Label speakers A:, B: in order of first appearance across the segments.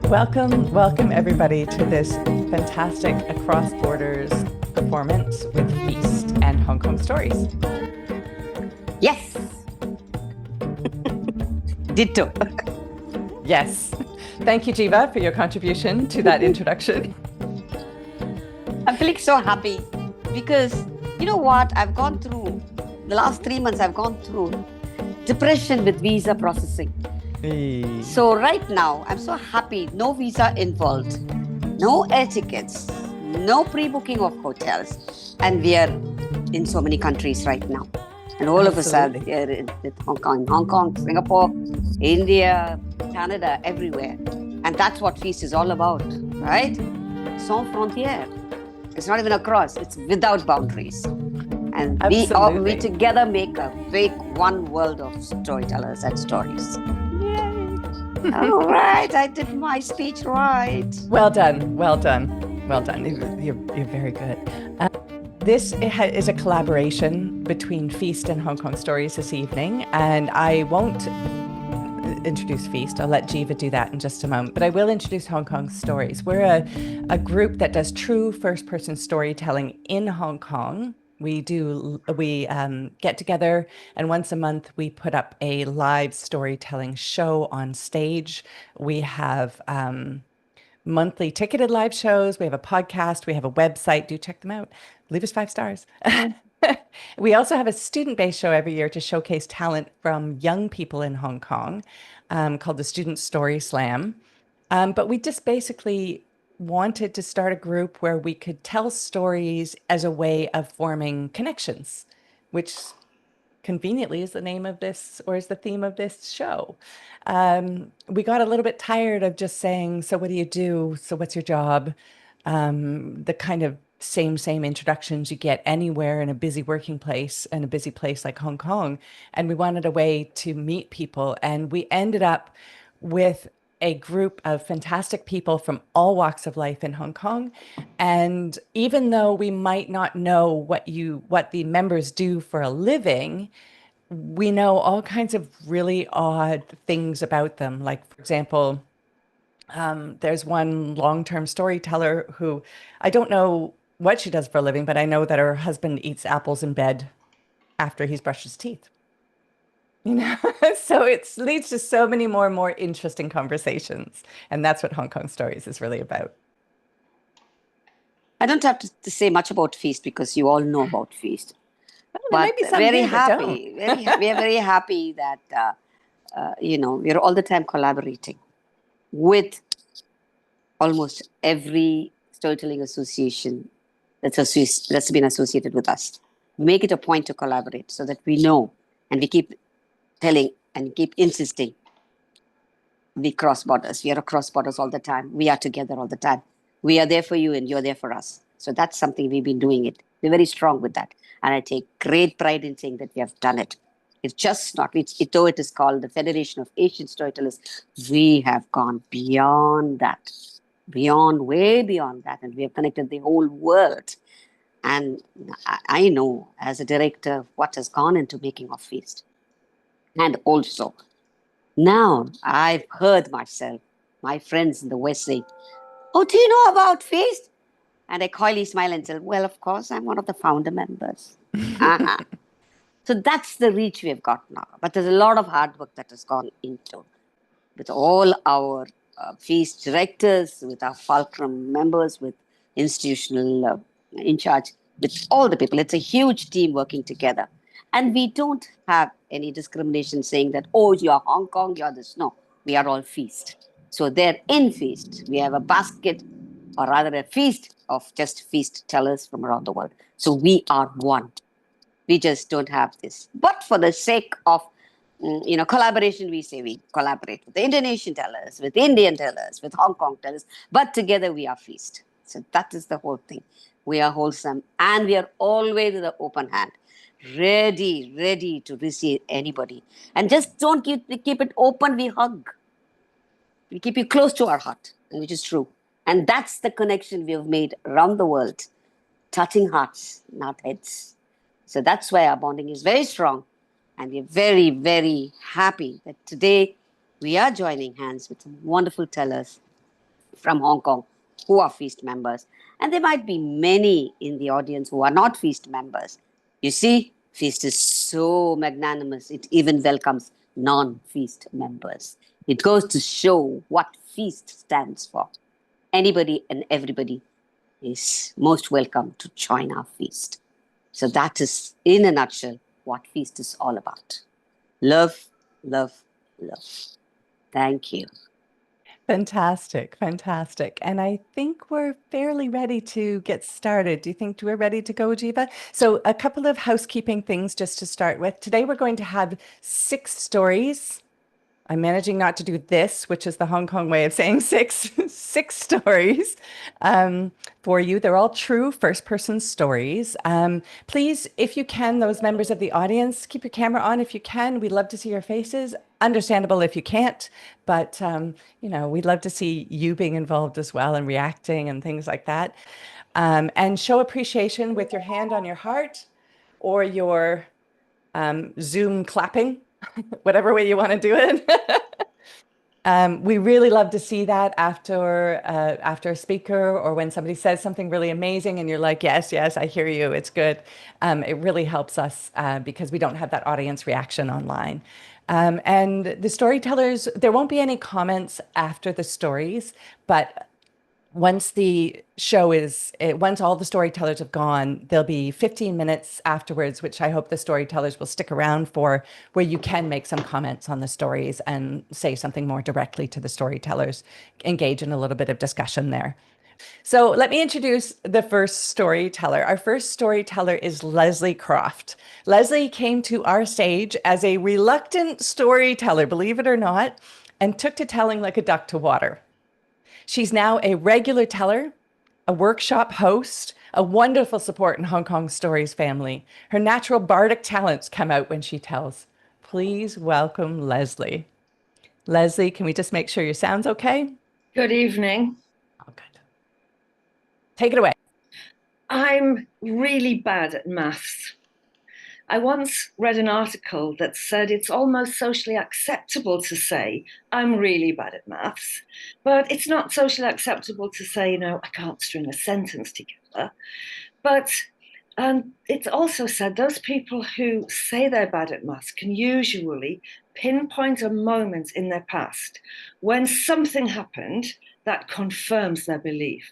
A: Welcome everybody to this fantastic Across Borders performance with Feast and Hong Kong Stories.
B: Yes. Ditto.
A: Yes. Thank you, Jiva, for your contribution to that introduction.
B: I'm feeling so happy because you know what? I've gone through the last 3 months, I've gone through depression with visa processing. So right now, I'm so happy. No visa involved, no air tickets, no pre-booking of hotels. And we are in so many countries right now. And all of us are here in Hong Kong, Singapore, India, Canada, everywhere. And that's what Feast is all about, right? Sans frontières. It's not even across, it's without boundaries. And we together make one world of storytellers and stories. Yay! All right, I did my speech right.
A: Well done. You're very good. This is a collaboration between Feast and Hong Kong Stories this evening, and I won't introduce Feast. I'll let Jiva do that in just a moment, but I will introduce Hong Kong Stories. We're a group that does true first-person storytelling in Hong Kong. We get together, and once a month we put up a live storytelling show on stage. We have monthly ticketed live shows. We have a podcast. We have a website. Do check them out. Leave us 5 stars. We also have a student-based show every year to showcase talent from young people in Hong Kong called the Student Story Slam. But we just basically wanted to start a group where we could tell stories as a way of forming connections, which conveniently is the name of this, or is the theme of this show. We got a little bit tired of just saying, so what do you do? So what's your job? The kind of same introductions you get anywhere in a busy working place and a busy place like Hong Kong. And we wanted a way to meet people. And we ended up with a group of fantastic people from all walks of life in Hong Kong. And even though we might not know what the members do for a living, we know all kinds of really odd things about them. Like, for example, there's one long-term storyteller who I don't know what she does for a living, but I know that her husband eats apples in bed after he's brushed his teeth. So it leads to so many more interesting conversations. And that's what Hong Kong Stories is really about.
B: I don't have to say much about Feast because you all know about Feast.
A: But very happy.
B: We are very happy that, we're all the time collaborating with almost every storytelling association that's been associated with us. Make it a point to collaborate so that we know and we keep telling and keep insisting. We cross borders. We are across borders all the time. We are together all the time. We are there for you and you're there for us. So that's something we've been doing it. We're very strong with that. And I take great pride in saying that we have done it. It's just not, though it is called the Federation of Asian Storytellers, we have gone beyond that, way beyond that. And we have connected the whole world. And I know as a director what has gone into making of Feast. And also, now I've heard myself, my friends in the West saying, oh, do you know about Feast? And I coyly smile and say, well, of course, I'm one of the founder members. So that's the reach we have got now. But there's a lot of hard work that has gone into with all our Feast directors, with our Fulcrum members, with institutional in charge, with all the people. It's a huge team working together. And we don't have any discrimination saying that, oh, you're Hong Kong, you're this. No, we are all Feast. So they're in Feast. We have a basket, or rather a feast of just Feast tellers from around the world. So we are one. We just don't have this. But for the sake of collaboration, we say we collaborate with the Indonesian tellers, with Indian tellers, with Hong Kong tellers. But together we are Feast. So that is the whole thing. We are wholesome and we are always with an open hand. Ready to receive anybody. And just don't keep it open, we hug. We keep you close to our heart, which is true. And that's the connection we have made around the world, touching hearts, not heads. So that's why our bonding is very strong. And we're very, very happy that today we are joining hands with some wonderful tellers from Hong Kong who are feast members. And there might be many in the audience who are not feast members. You see, feast is so magnanimous, it even welcomes non feast members. It goes to show what feast stands for. Anybody and everybody is most welcome to join our feast. So, that is, in a nutshell, what feast is all about. Love, love, love. Thank you.
A: Fantastic, fantastic. And I think we're fairly ready to get started. Do you think we're ready to go, Jiva? So, a couple of housekeeping things just to start with. Today, we're going to have 6 stories. I'm managing not to do this, which is the Hong Kong way of saying six, 6 stories for you. They're all true first-person stories. Please, if you can, those members of the audience, keep your camera on if you can. We'd love to see your faces. Understandable if you can't, but we'd love to see you being involved as well and reacting and things like that. And show appreciation with your hand on your heart or your Zoom clapping, whatever way you want to do it. We really love to see that after a speaker or when somebody says something really amazing and you're like, yes, yes, I hear you, it's good. It really helps us because we don't have that audience reaction online. And the storytellers, there won't be any comments after the stories, but once once all the storytellers have gone, there'll be 15 minutes afterwards, which I hope the storytellers will stick around for, where you can make some comments on the stories and say something more directly to the storytellers, engage in a little bit of discussion there. So let me introduce the first storyteller. Our first storyteller is Leslie Croft. Leslie came to our stage as a reluctant storyteller, believe it or not, and took to telling like a duck to water. She's now a regular teller, a workshop host, a wonderful support in Hong Kong Stories family. Her natural bardic talents come out when she tells. Please welcome Leslie. Leslie, can we just make sure your sound's okay?
C: Good evening.
A: Oh, good. Take it away.
C: I'm really bad at maths. I once read an article that said it's almost socially acceptable to say, I'm really bad at maths, but it's not socially acceptable to say, I can't string a sentence together. But it's also said those people who say they're bad at maths can usually pinpoint a moment in their past when something happened that confirms their belief.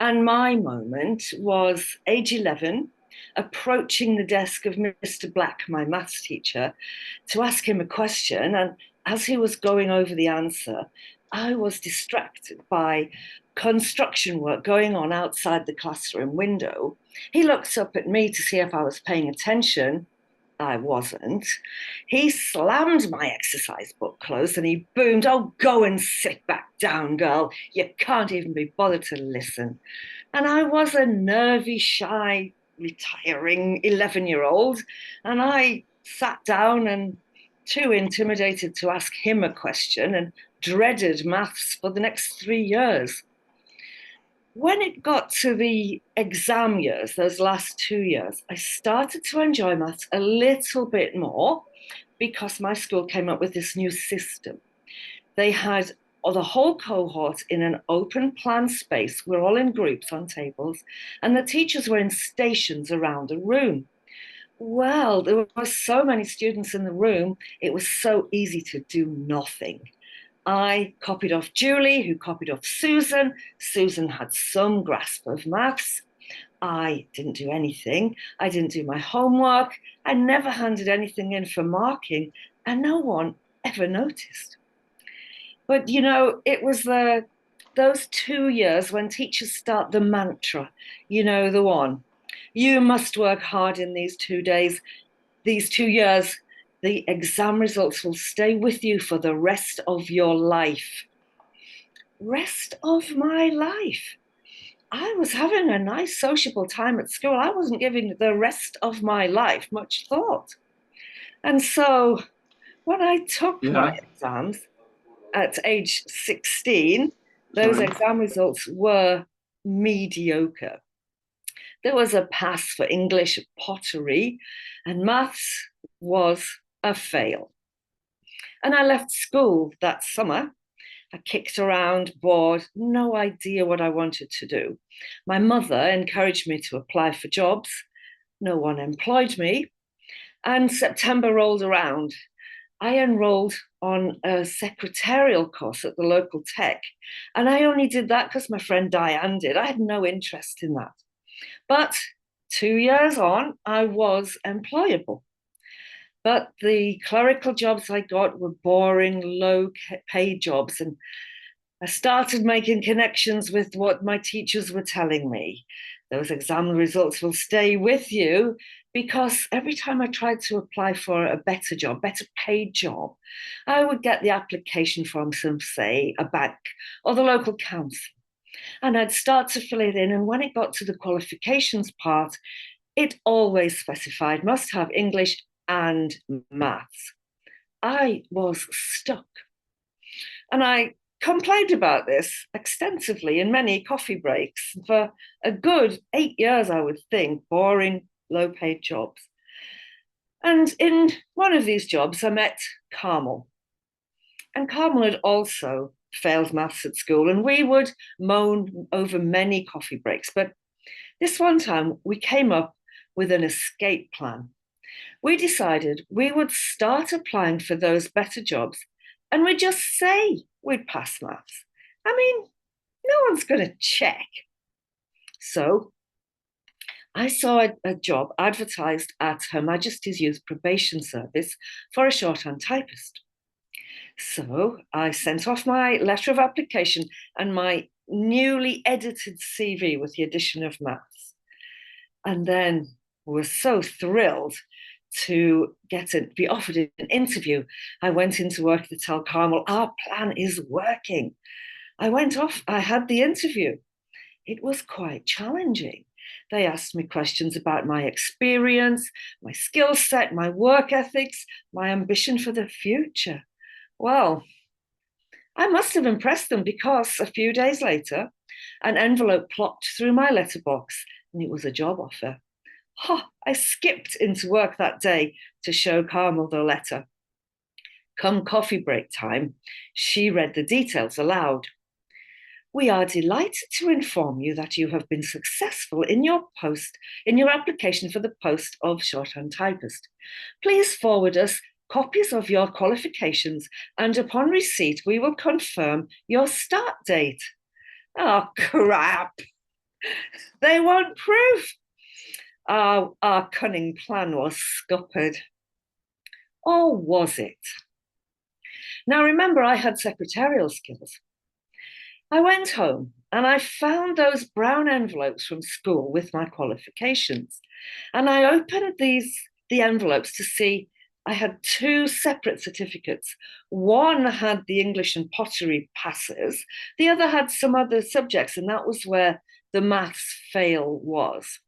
C: And my moment was age 11, approaching the desk of Mr. Black, my maths teacher, to ask him a question. And as he was going over the answer, I was distracted by construction work going on outside the classroom window. He looked up at me to see if I was paying attention. I wasn't. He slammed my exercise book closed and he boomed, "Oh, go and sit back down, girl. You can't even be bothered to listen." And I was a nervy, shy, retiring 11-year-old. And I sat down and too intimidated to ask him a question and dreaded maths for the next 3 years. When it got to the exam years, those last 2 years, I started to enjoy maths a little bit more because my school came up with this new system. They had the whole cohort in an open plan space. We're all in groups on tables, and the teachers were in stations around the room. Well, there were so many students in the room, it was so easy to do nothing. I copied off Julie, who copied off Susan. Susan had some grasp of maths. I didn't do anything. I didn't do my homework. I never handed anything in for marking, and no one ever noticed. But it was those 2 years when teachers start the mantra, the one. You must work hard in these 2 days, these 2 years. The exam results will stay with you for the rest of your life. Rest of my life. I was having a nice sociable time at school. I wasn't giving the rest of my life much thought. And so when I took my exams at age 16, those exam results were mediocre. There was a pass for English, pottery, and maths was a fail. And I left school that summer I kicked around, bored, no idea what I wanted to do. My mother encouraged me to apply for jobs. No one employed me. And September rolled around. I enrolled on a secretarial course at the local tech. And I only did that because my friend Diane did. I had no interest in that. But 2 years on, I was employable. But the clerical jobs I got were boring, low paid jobs. And I started making connections with what my teachers were telling me. Those exam results will stay with you, because every time I tried to apply for a better job, better paid job, I would get the application form from, say, a bank or the local council. And I'd start to fill it in. And when it got to the qualifications part, it always specified must have English and maths. I was stuck. And I complained about this extensively in many coffee breaks for a good 8 years, I would think, boring, low paid jobs. And in one of these jobs, I met Carmel. And Carmel had also failed maths at school, and we would moan over many coffee breaks. But this one time, we came up with an escape plan. We decided we would start applying for those better jobs, and we'd just say we'd pass maths. I mean, no one's going to check. So I saw a job advertised at Her Majesty's Youth Probation Service for a shorthand typist. So I sent off my letter of application and my newly edited CV with the addition of maths. And then was so thrilled to be offered an interview. I went into work to tell Carmel, our plan is working. I went off, I had the interview. It was quite challenging. They asked me questions about my experience, my skill set, my work ethics, my ambition for the future. Well, I must have impressed them, because a few days later, an envelope plopped through my letterbox, and it was a job offer. I skipped into work that day to show Carmel the letter. Come coffee break time, she read the details aloud. We are delighted to inform you that you have been successful in your application for the post of shorthand typist. Please forward us copies of your qualifications, and upon receipt, we will confirm your start date. Oh, crap. They want proof. Our cunning plan was scuppered. Or was it? Now, remember, I had secretarial skills. I went home and I found those brown envelopes from school with my qualifications. And I opened the envelopes to see I had 2 separate certificates. One had the English and pottery passes. The other had some other subjects, and that was where the maths fail was.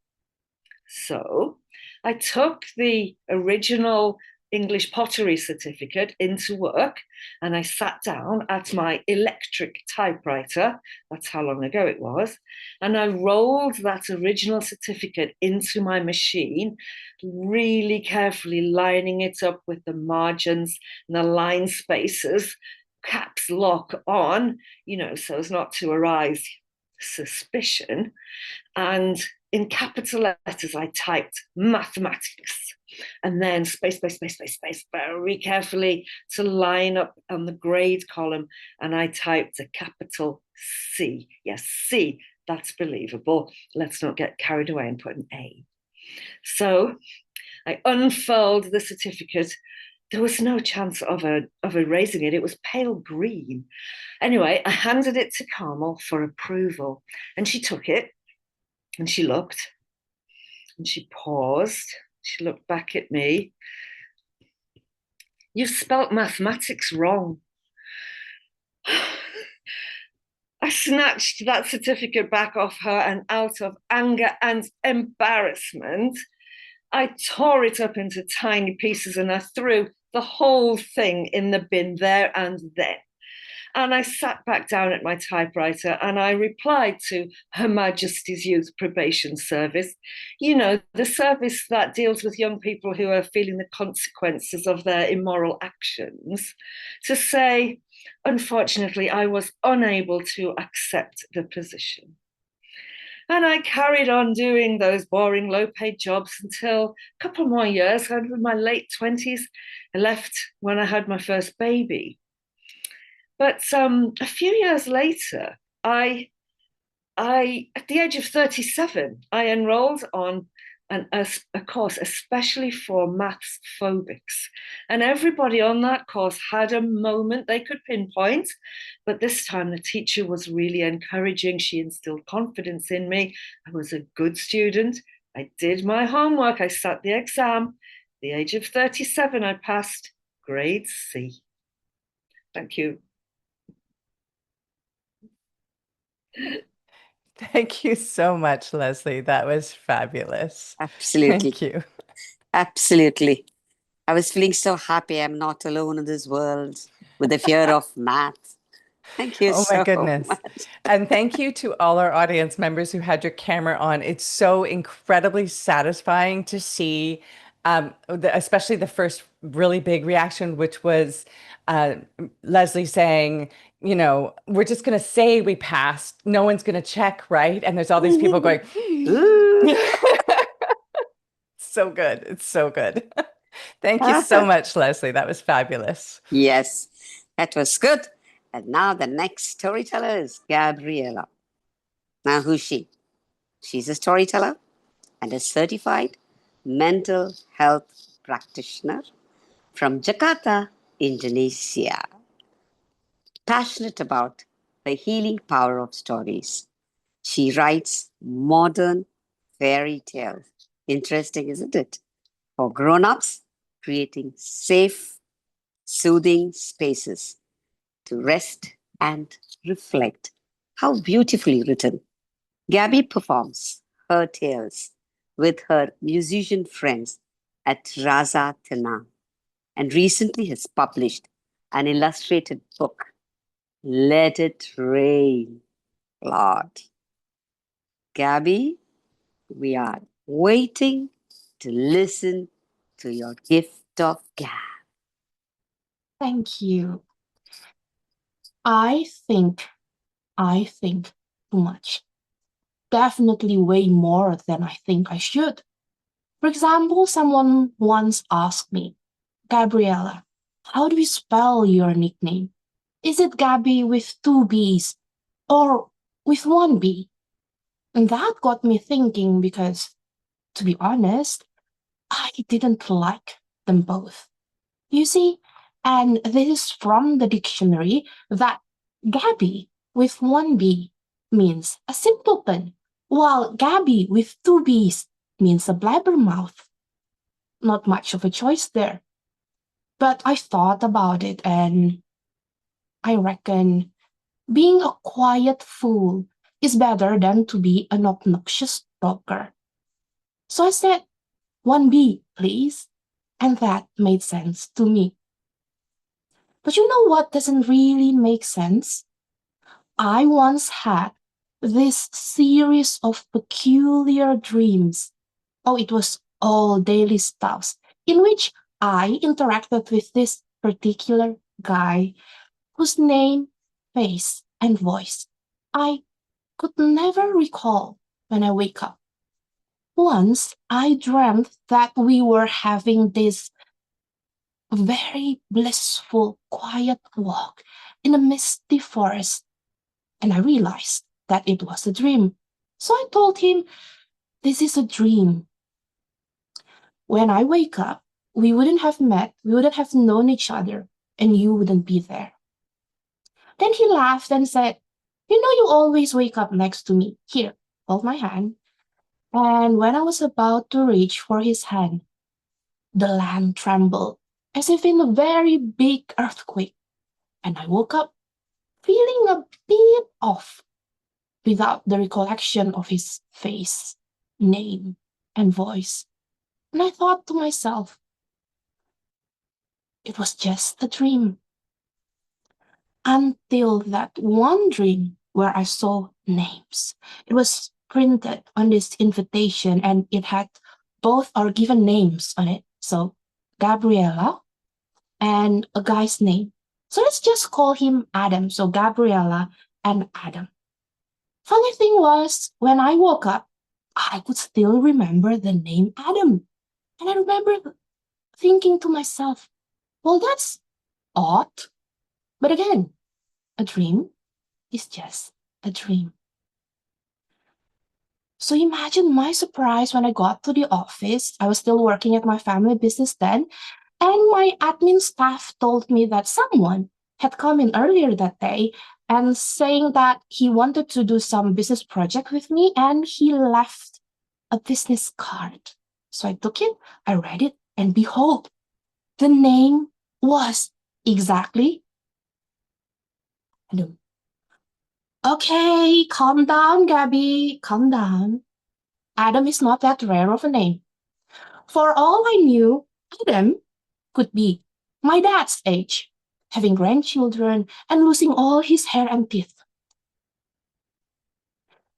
C: So I took the original English pottery certificate into work, and I sat down at my electric typewriter, that's how long ago it was, and I rolled that original certificate into my machine, really carefully lining it up with the margins and the line spaces, caps lock on, so as not to arise suspicion. And in capital letters, I typed mathematics, and then space, very carefully to line up on the grade column. And I typed a capital C. Yes, C, that's believable. Let's not get carried away and put an A. So I unfurled the certificate. There was no chance of erasing it. It was pale green. Anyway, I handed it to Carmel for approval, and she took it, and she looked, and she paused. She looked back at me. You've spelt mathematics wrong. I snatched that certificate back off her, and out of anger and embarrassment, I tore it up into tiny pieces, and I threw the whole thing in the bin there and then. And I sat back down at my typewriter and I replied to Her Majesty's Youth Probation Service, the service that deals with young people who are feeling the consequences of their immoral actions, to say, Unfortunately, I was unable to accept the position. And I carried on doing those boring low paid jobs until a couple more years. I was in my late 20s. I left when I had my first baby. But a few years later, at the age of 37, I enrolled on a course especially for maths phobics. And everybody on that course had a moment they could pinpoint. But this time, the teacher was really encouraging. She instilled confidence in me. I was a good student. I did my homework. I sat the exam. At the age of 37, I passed grade C. Thank you.
A: Thank you so much, Leslie. That was fabulous.
B: Absolutely.
A: Thank you.
B: Absolutely. I was feeling so happy I'm not alone in this world with the fear of math. Thank you
A: Oh my
B: so
A: goodness.
B: much.
A: And thank you to all our audience members who had your camera on. It's so incredibly satisfying to see, especially the first really big reaction, which was Leslie saying, we're just going to say we passed. No one's going to check, right? And there's all these people going,
B: Ooh.
A: so good. It's so good. Thank you so much, Leslie. That was fabulous.
B: Yes, that was good. And now the next storyteller is Gabriella. Now, who's she? She's a storyteller and a certified mental health practitioner from Jakarta, Indonesia. Passionate about the healing power of stories. She writes modern fairy tales. Interesting, isn't it? For grown ups, creating safe, soothing spaces to rest and reflect. How beautifully written. Gabby performs her tales with her musician friends at Raza Tana and recently has published an illustrated book, Let It Rain, Lord. Gabby, we are waiting to listen to your gift of gab.
D: Thank you. I think too much. Definitely way more than I think I should. For example, someone once asked me, Gabriella, how do you spell your nickname? Is it Gabby with two B's or with one B? And that got me thinking because, to be honest, I didn't like them both. You see, and this is from the dictionary that Gabby with one B means a simpleton, while Gabby with two B's means a blabbermouth. Not much of a choice there. But I thought about it and I reckon being a quiet fool is better than to be an obnoxious talker. So I said, 1B, please. And that made sense to me. But you know what doesn't really make sense? I once had this series of peculiar dreams. Oh, it was all daily stuffs in which I interacted with this particular guy whose name, face, and voice I could never recall when I wake up. Once I dreamt that we were having this very blissful, quiet walk in a misty forest, and I realized that it was a dream. So I told him, this is a dream. When I wake up, we wouldn't have met, we wouldn't have known each other, and you wouldn't be there. Then he laughed and said, you know, you always wake up next to me. Here, hold my hand. And when I was about to reach for his hand, the land trembled as if in a very big earthquake. And I woke up feeling a bit off without the recollection of his face, name, and voice. And I thought to myself, it was just a dream. Until that one dream where I saw names. It was printed on this invitation and it had both our given names on it. So Gabriella and a guy's name, So let's just call him Adam. So Gabriella and Adam. Funny thing was, when I woke up, I could still remember the name Adam. And I remember thinking to myself, well, that's odd. But again, a dream is just a dream. So imagine my surprise when I got to the office. I was still working at my family business then, and my admin staff told me that someone had come in earlier that day and saying that he wanted to do some business project with me, and he left a business card. So I took it, I read it, and behold, the name was exactly Adam. Okay, calm down, Gabby, calm down. Adam is not that rare of a name. For all I knew, Adam could be my dad's age, having grandchildren and losing all his hair and teeth.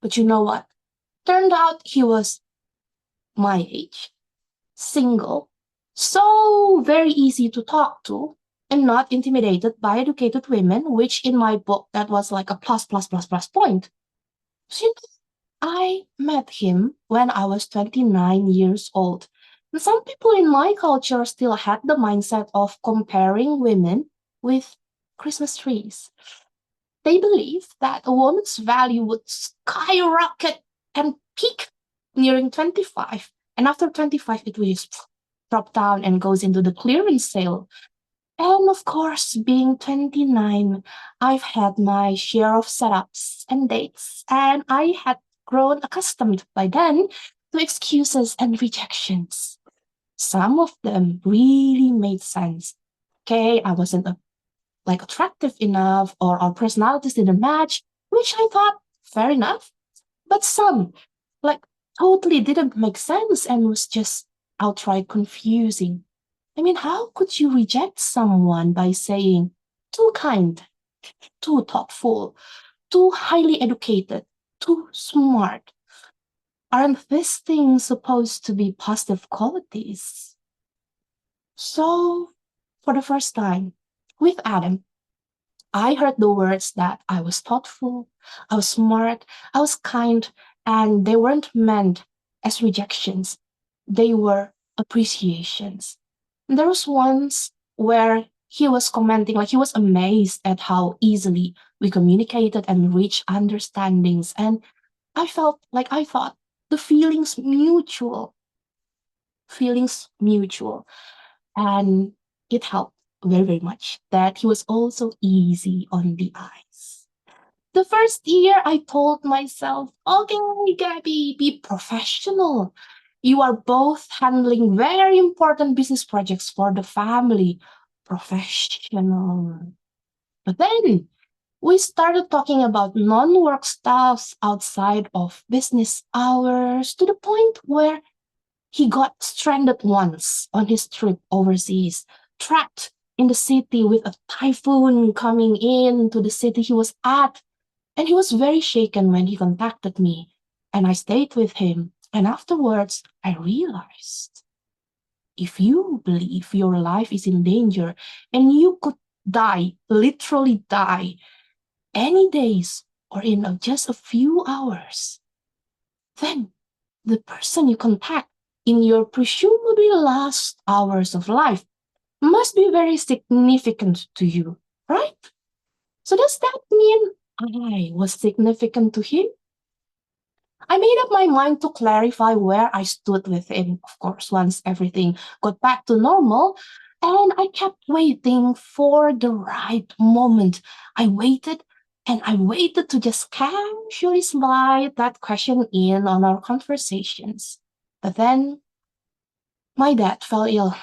D: But you know what? Turned out he was my age, single, so very easy to talk to, and not intimidated by educated women, which in my book, that was like a plus point. So I met him when I was 29 years old. And some people in my culture still had the mindset of comparing women with Christmas trees. They believe that a woman's value would skyrocket and peak nearing 25. And after 25, it will just drop down and goes into the clearance sale. And of course, being 29, I've had my share of setups and dates, and I had grown accustomed by then to excuses and rejections. Some of them really made sense. Okay, I wasn't attractive enough, or our personalities didn't match, which I thought fair enough. But some, like, totally didn't make sense and was just outright confusing. I mean, how could you reject someone by saying, too kind, too thoughtful, too highly educated, too smart? Aren't these things supposed to be positive qualities? So, for the first time, with Adam, I heard the words that I was thoughtful, I was smart, I was kind, and they weren't meant as rejections. They were appreciations. There was once where he was commenting, like he was amazed at how easily we communicated and reached understandings. And I thought the feelings mutual. And it helped very, very much that he was also easy on the eyes. The first year, I told myself, okay, Gabby, be professional. You are both handling very important business projects for the family. Professional. But then we started talking about non-work stuffs outside of business hours to the point where he got stranded once on his trip overseas, trapped in the city with a typhoon coming in to the city he was at. And he was very shaken when he contacted me, and I stayed with him. And afterwards, I realized if you believe your life is in danger and you could die, literally die, any days or in just a few hours, then the person you contact in your presumably last hours of life must be very significant to you, right? So does that mean I was significant to him? I made up my mind to clarify where I stood with him, of course, once everything got back to normal. And I kept waiting for the right moment. I waited and I waited to just casually slide that question in on our conversations. But then my dad fell ill.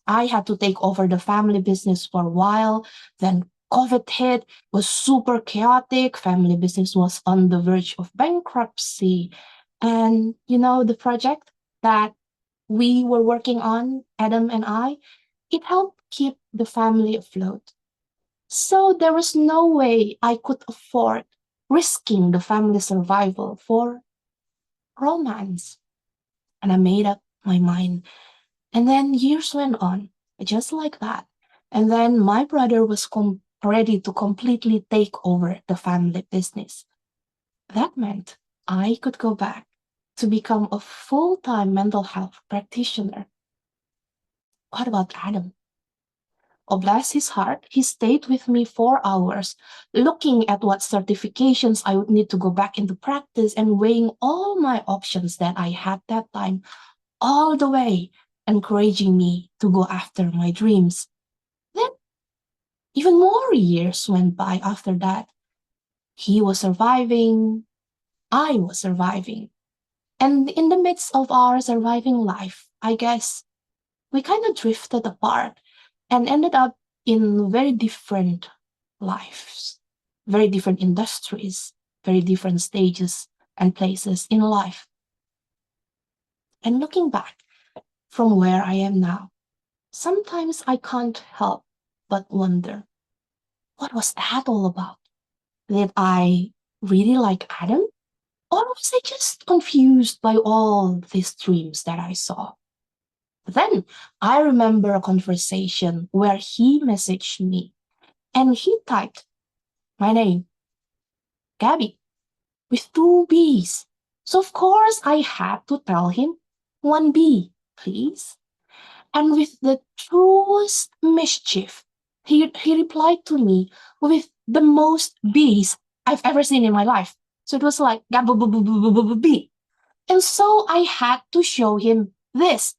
D: I had to take over the family business for a while. Then COVID hit, was super chaotic. Family business was on the verge of bankruptcy. And, the project that we were working on, Adam and I, it helped keep the family afloat. So there was no way I could afford risking the family survival for romance. And I made up my mind. And then years went on, just like that. And then my brother was ready to completely take over the family business. That meant I could go back to become a full-time mental health practitioner. What about Adam? Oh, bless his heart, he stayed with me 4 hours, looking at what certifications I would need to go back into practice and weighing all my options that I had that time, all the way, encouraging me to go after my dreams. Then, even more years went by after that. He was surviving, I was surviving. And in the midst of our surviving life, I guess we kind of drifted apart and ended up in very different lives, very different industries, very different stages and places in life. And looking back from where I am now, sometimes I can't help but wonder, what was that all about? Did I really like Adam? Or was I just confused by all these dreams that I saw? Then I remember a conversation where he messaged me and he typed my name, Gabby, with 2 B's. So of course I had to tell him 1 B, please. And with the truest mischief, he replied to me with the most B's I've ever seen in my life. So it was like B. And so I had to show him this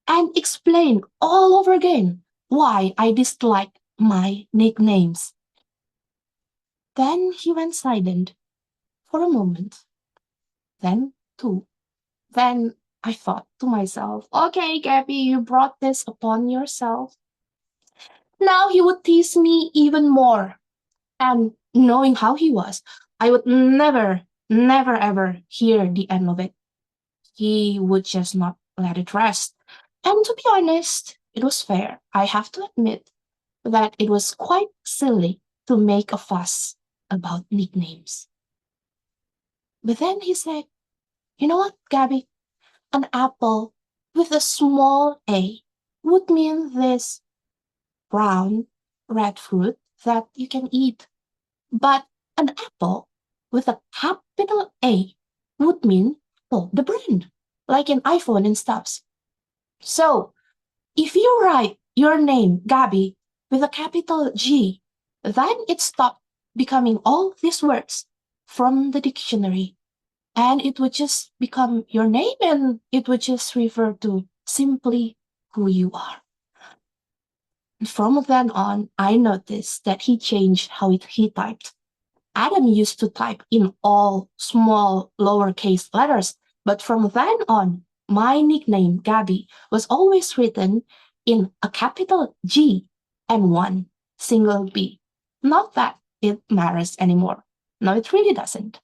D: and explain all over again why I dislike my nicknames. Then he went silent for a moment. Then 2. Then I thought to myself, okay, Gabby, you brought this upon yourself. Now he would tease me even more. And knowing how he was, I would never, never, ever hear the end of it. He would just not let it rest. And to be honest, it was fair. I have to admit that it was quite silly to make a fuss about nicknames. But then he said, you know what, Gabby? An apple with a small a would mean this brown, red fruit that you can eat. But an apple with a capital A would mean, well, the brand, like an iPhone and stuff. So if you write your name, Gabby, with a capital G, then it stopped becoming all these words from the dictionary. And it would just become your name and it would just refer to simply who you are. And from then on, I noticed that he changed how he typed. Adam used to type in all small lowercase letters, but from then on, my nickname, Gabby, was always written in a capital G and 1 single B. Not that it matters anymore. No, it really doesn't.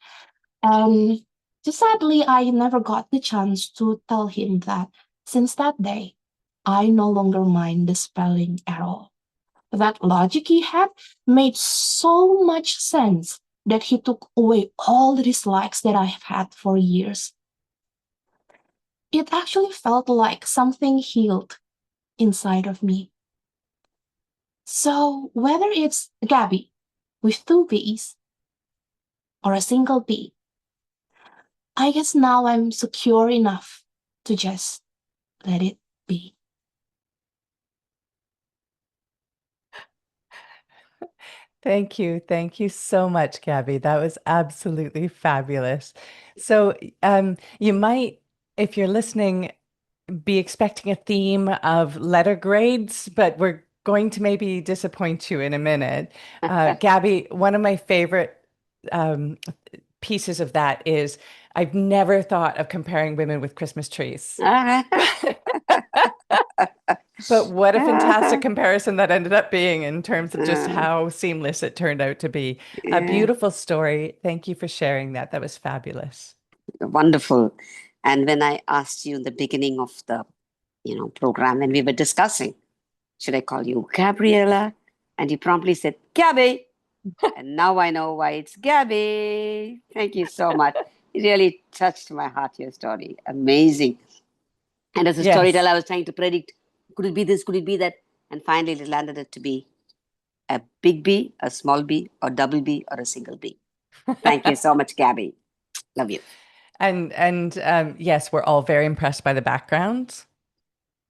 D: And just sadly, I never got the chance to tell him that since that day, I no longer mind the spelling at all. That logic he had made so much sense that he took away all the dislikes that I have had for years. It actually felt like something healed inside of me. So whether it's Gabby with 2 B's or a single B, I guess now I'm secure enough to just let it be.
A: Thank you. Thank you so much, Gabby. That was absolutely fabulous. So, you might, if you're listening, be expecting a theme of letter grades, but we're going to maybe disappoint you in a minute. Gabby, one of my favorite pieces of that is I've never thought of comparing women with Christmas trees. But what a fantastic comparison that ended up being in terms of just how seamless it turned out to be. A beautiful story. Thank you for sharing that. That was fabulous.
B: Wonderful. And when I asked you in the beginning of the program, when we were discussing, should I call you Gabriella? And you promptly said, Gabby. And now I know why it's Gabby. Thank you so much. It really touched my heart, your story. Amazing. And as a
A: Yes.
B: storyteller, I was trying to predict, could it be this? Could it be that? and finally it landed it to be a big B, a small b, or double B, or a single B. Thank you so much, Gabby. Love you.
A: And yes, we're all very impressed by the background.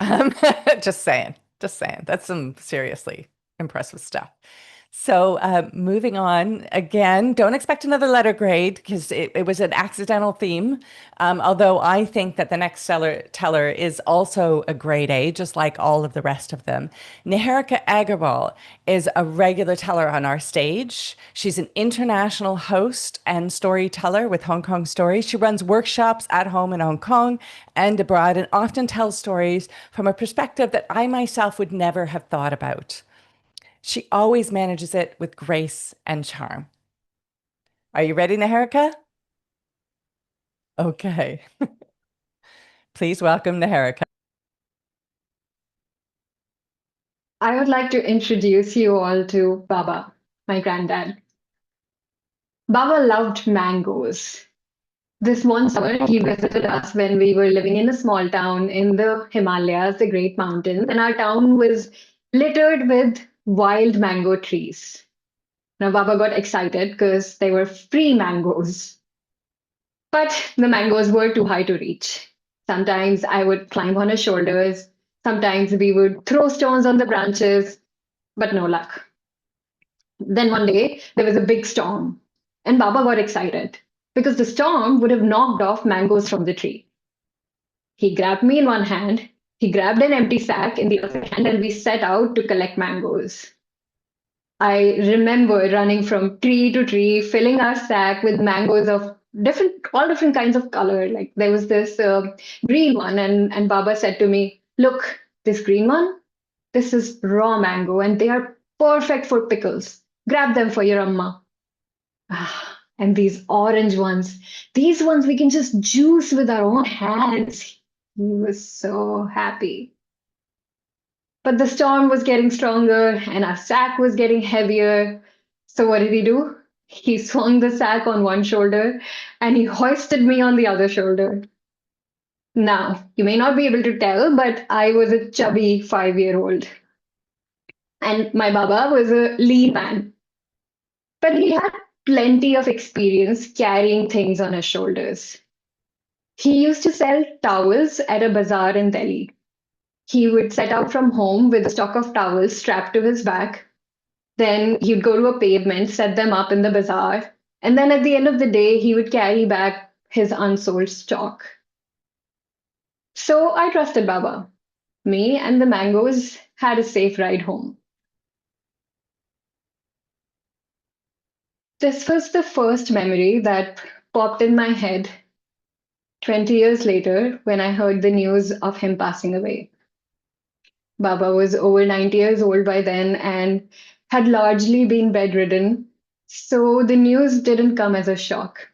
A: Um, just saying, just saying. That's some seriously impressive stuff. So moving on, again, don't expect another letter grade because it was an accidental theme. Although I think that the next teller is also a grade A, just like all of the rest of them. Niharika Agarwal is a regular teller on our stage. She's an international host and storyteller with Hong Kong Stories. She runs workshops at home in Hong Kong and abroad and often tells stories from a perspective that I myself would never have thought about. She always manages it with grace and charm. Are you ready, Niharika? Okay. Please welcome Niharika.
E: I would like to introduce you all to Baba, my granddad. Baba loved mangoes. This one summer, he visited us when we were living in a small town in the Himalayas, the Great Mountains, and our town was littered with wild mango trees. Now, Baba got excited because they were free mangoes. But the mangoes were too high to reach. Sometimes I would climb on his shoulders. Sometimes we would throw stones on the branches, but no luck. Then one day, there was a big storm, and Baba got excited because the storm would have knocked off mangoes from the tree. He grabbed me in one hand, he grabbed an empty sack in the other hand, and we set out to collect mangoes. I remember running from tree to tree, filling our sack with mangoes of all different kinds of color. Like there was this green one, and Baba said to me, "Look, this green one, this is raw mango, and they are perfect for pickles. Grab them for your amma." Ah, and these orange ones, these ones we can just juice with our own hands. He was so happy. But the storm was getting stronger and our sack was getting heavier. So what did he do? He swung the sack on one shoulder and he hoisted me on the other shoulder. Now, you may not be able to tell, but I was a chubby 5-year-old. And my Baba was a lean man. But he had plenty of experience carrying things on his shoulders. He used to sell towels at a bazaar in Delhi. He would set out from home with a stock of towels strapped to his back. Then he'd go to a pavement, set them up in the bazaar. And then at the end of the day, he would carry back his unsold stock. So I trusted Baba. Me and the mangoes had a safe ride home. This was the first memory that popped in my head 20 years later when I heard the news of him passing away. Baba was over 90 years old by then and had largely been bedridden, so the news didn't come as a shock.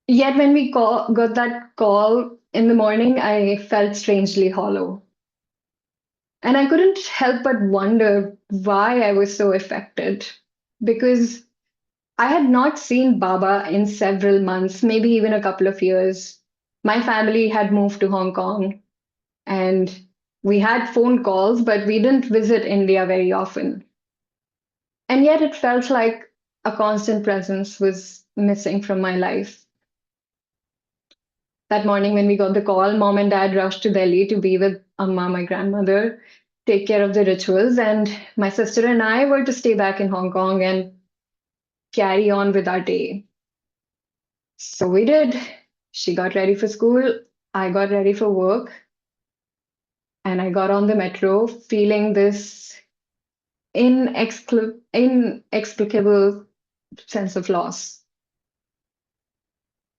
E: Yet when we got that call in the morning, I felt strangely hollow. And I couldn't help but wonder why I was so affected, because I had not seen Baba in several months, maybe even a couple of years. My family had moved to Hong Kong and we had phone calls, but we didn't visit India very often. And yet it felt like a constant presence was missing from my life. That morning when we got the call, mom and dad rushed to Delhi to be with Amma, my grandmother, take care of the rituals, and my sister and I were to stay back in Hong Kong and carry on with our day. So we did. She got ready for school, I got ready for work, and I got on the metro feeling this inexplicable sense of loss.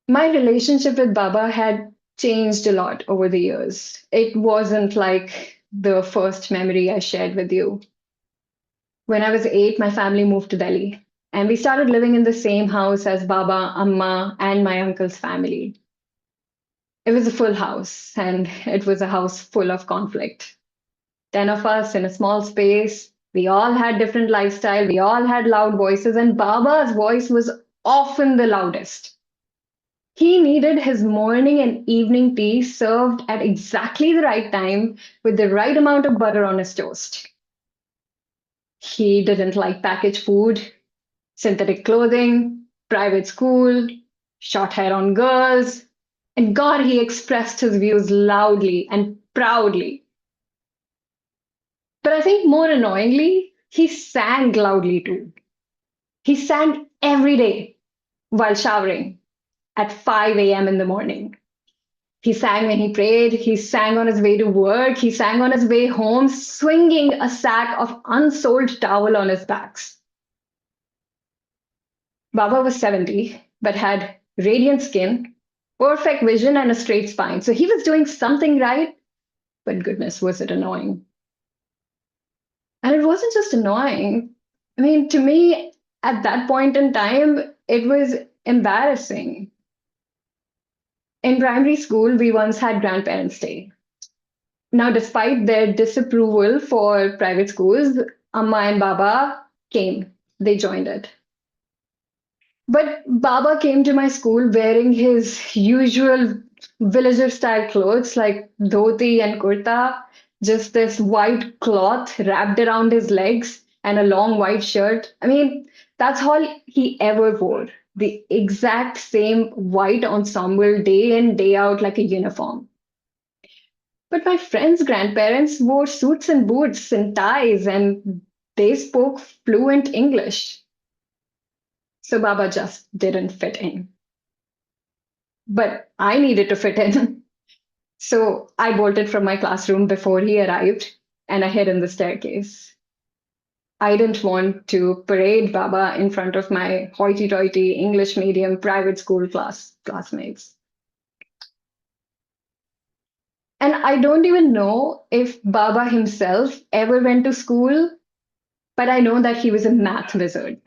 E: My relationship with Baba had changed a lot over the years. It wasn't like the first memory I shared with you. When I was 8, my family moved to Delhi, and we started living in the same house as Baba, Amma, and my uncle's family. It was a full house, and it was a house full of conflict. 10 of us in a small space. We all had different lifestyle. We all had loud voices, and Baba's voice was often the loudest. He needed his morning and evening tea served at exactly the right time with the right amount of butter on his toast. He didn't like packaged food, synthetic clothing, private school, short hair on girls. And God, he expressed his views loudly and proudly. But I think more annoyingly, he sang loudly too. He sang every day while showering at 5 a.m. in the morning. He sang when he prayed, he sang on his way to work, he sang on his way home, swinging a sack of unsold towel on his backs. Baba was 70, but had radiant skin, perfect vision, and a straight spine. So he was doing something right, but goodness, was it annoying. And it wasn't just annoying. I mean, to me, at that point in time, it was embarrassing. In primary school, we once had Grandparents' Day. Now, despite their disapproval for private schools, Amma and Baba came. They joined it. But Baba came to my school wearing his usual villager style clothes like dhoti and kurta, just this white cloth wrapped around his legs and a long white shirt. I mean, that's all he ever wore. The exact same white ensemble day in, day out, like a uniform. But my friends' grandparents wore suits and boots and ties, and they spoke fluent English. So Baba just didn't fit in. But I needed to fit in. So I bolted from my classroom before he arrived and I hid in the staircase. I didn't want to parade Baba in front of my hoity toity English medium private school classmates. And I don't even know if Baba himself ever went to school, but I know that he was a math wizard.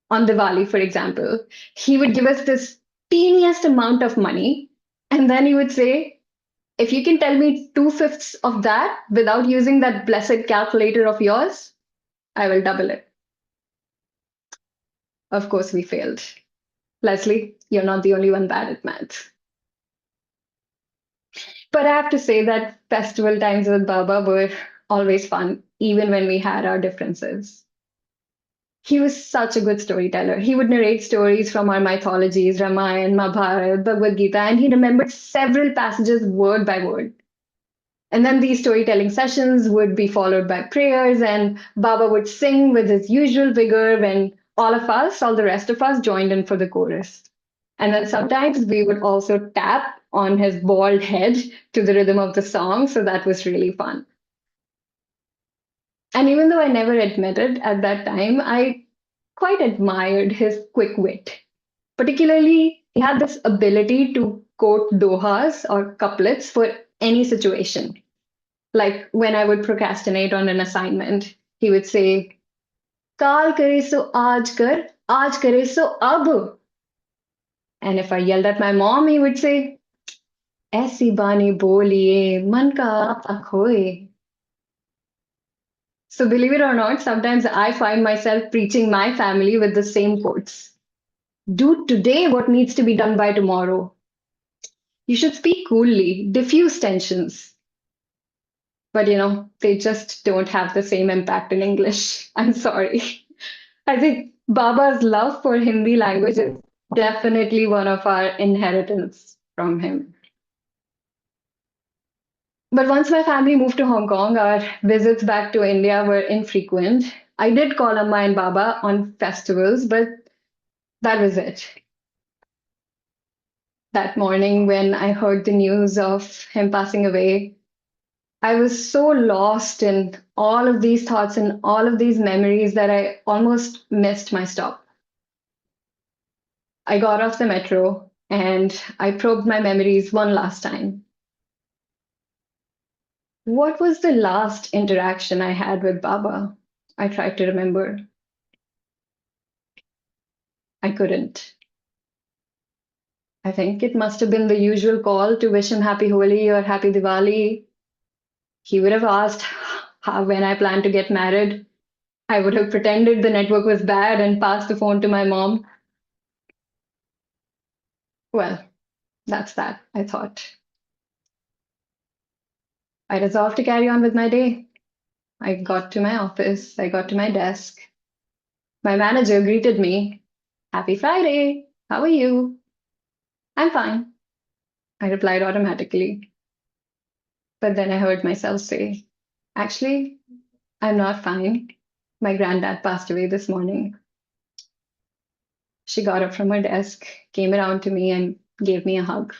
E: On Diwali, for example, he would give us this teeniest amount of money, and then he would say, if you can tell me 2/5 of that without using that blessed calculator of yours, I will double it. Of course, we failed. Leslie, you're not the only one bad at math. But I have to say that festival times with Baba were always fun, even when we had our differences. He was such a good storyteller. He would narrate stories from our mythologies, Ramayana, Mahabharata, Bhagavad Gita, and he remembered several passages word by word. And then these storytelling sessions would be followed by prayers, and Baba would sing with his usual vigor when all the rest of us, joined in for the chorus. And then sometimes we would also tap on his bald head to the rhythm of the song, so that was really fun. And even though I never admitted at that time, I quite admired his quick wit. Particularly, he had this ability to quote dohas or couplets for any situation. Like when I would procrastinate on an assignment, he would say, Kal kare so aaj kare so ab. And if I yelled at my mom, he would say, Aisi bani boliye, man ka aapa khoye. So believe it or not, sometimes I find myself preaching my family with the same quotes. Do today what needs to be done by tomorrow. You should speak coolly, diffuse tensions. But they just don't have the same impact in English. I'm sorry. I think Baba's love for Hindi language is definitely one of our inheritance from him. But once my family moved to Hong Kong, our visits back to India were infrequent. I did call Amma and Baba on festivals, but that was it. That morning, when I heard the news of him passing away, I was so lost in all of these thoughts and all of these memories that I almost missed my stop. I got off the metro and I probed my memories one last time. What was the last interaction I had with Baba? I tried to remember. I couldn't. I think it must have been the usual call to wish him happy Holi or happy Diwali. He would have asked when I plan to get married. I would have pretended the network was bad and passed the phone to my mom. Well, that's that, I thought. I resolved to carry on with my day. I got to my office, I got to my desk. My manager greeted me. Happy Friday. How are you? I'm fine. I replied automatically. But then I heard myself say, actually, I'm not fine. My granddad passed away this morning. She got up from her desk, came around to me, and gave me a hug.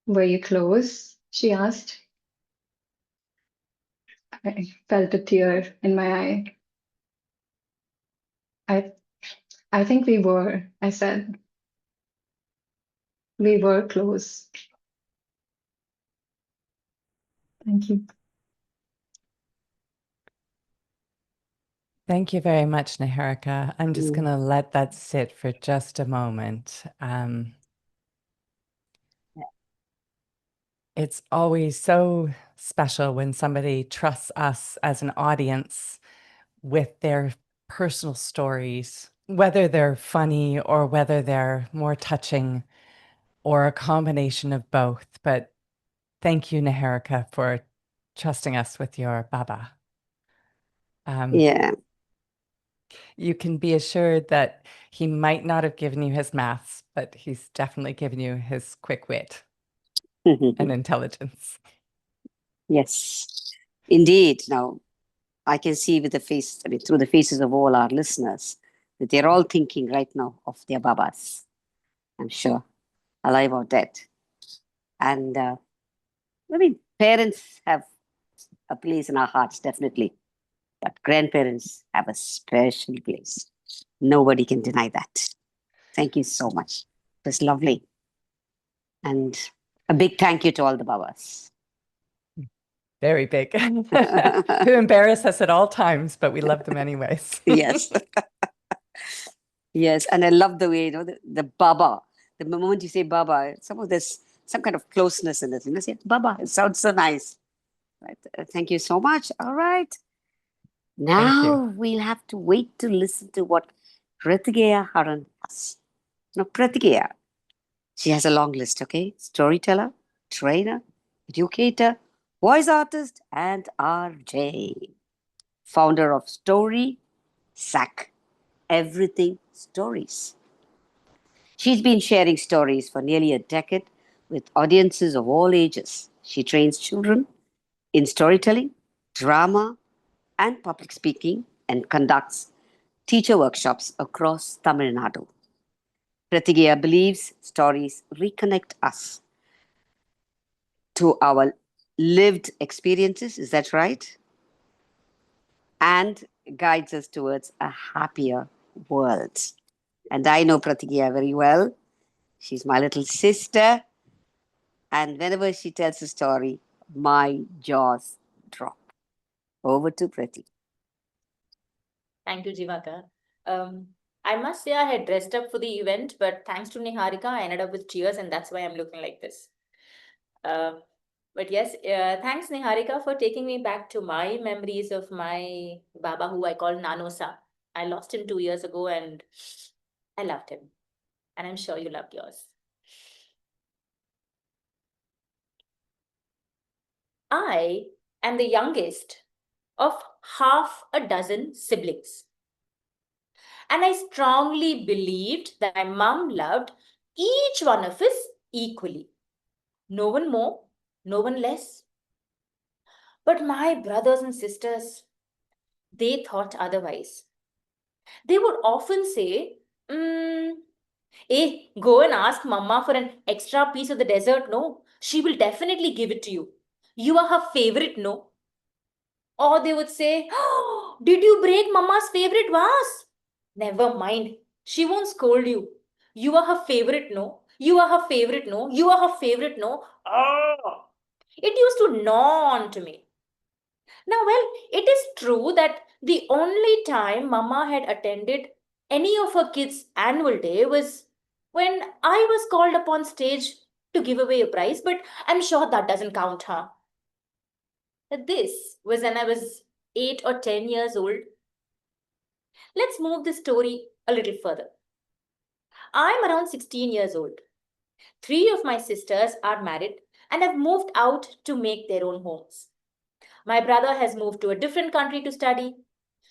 E: Were you close? She asked. I felt a tear in my eye. I I think we were, I said. We were close. Thank you.
A: Thank you very much, Niharika. I'm just going to let that sit for just a moment. It's always so special when somebody trusts us as an audience with their personal stories, whether they're funny or whether they're more touching or a combination of both. But thank you, Niharika, for trusting us with your Baba.
B: Yeah.
A: You can be assured that he might not have given you his maths, but he's definitely given you his quick wit and intelligence.
B: Yes, indeed. Now, I can see with the face, I mean, through the faces of all our listeners, that they're all thinking right now of their babas, I'm sure, alive or dead. And I mean, parents have a place in our hearts, definitely, but grandparents have a special place. Nobody can deny that. Thank you so much. It was lovely. And a big thank you to all the babas.
A: Very big. Who embarrass us at all times, but we love them anyways.
B: Yes. Yes, and I love the way, the Baba. The moment you say Baba, there's some kind of closeness in it. Say Baba, it sounds so nice. Right. Thank you so much. All right. Now we'll have to wait to listen to what Pratigeya Haran has. Now, Pratigeya, she has a long list, okay? Storyteller, trainer, educator, voice artist, and RJ. Founder of Story, SAC, Everything Stories. She's been sharing stories for nearly a decade with audiences of all ages. She trains children in storytelling, drama, and public speaking and conducts teacher workshops across Tamil Nadu. Pratigeya believes stories reconnect us to our lived experiences, is that right? And guides us towards a happier world. And I know Pratigeya very well. She's my little sister. And whenever she tells a story, my jaws drop. Over to Prati.
F: Thank you, Jivaka. I must say I had dressed up for the event, but thanks to Niharika, I ended up with tears, and that's why I'm looking like this. But yes, thanks Niharika for taking me back to my memories of my Baba, who I call Nanosa. I lost him 2 years ago, and I loved him, and I'm sure you loved yours. I am the youngest of half a dozen siblings. And I strongly believed that my mom loved each one of us equally. No one more, no one less. But my brothers and sisters, they thought otherwise. They would often say, hey, go and ask Mama for an extra piece of the dessert. No, she will definitely give it to you. You are her favorite, no? Or they would say, oh, did you break Mama's favorite vase? Never mind. She won't scold you. You are her favorite, no? You are her favorite, no? You are her favorite, no? Oh. It used to gnaw on to me. Now, well, it is true that the only time Mama had attended any of her kids' annual day was when I was called upon stage to give away a prize, but I'm sure that doesn't count, huh? This was when I was 8 or 10 years old. Let's move the story a little further. I'm around 16 years old. 3 of my sisters are married and have moved out to make their own homes. My brother has moved to a different country to study.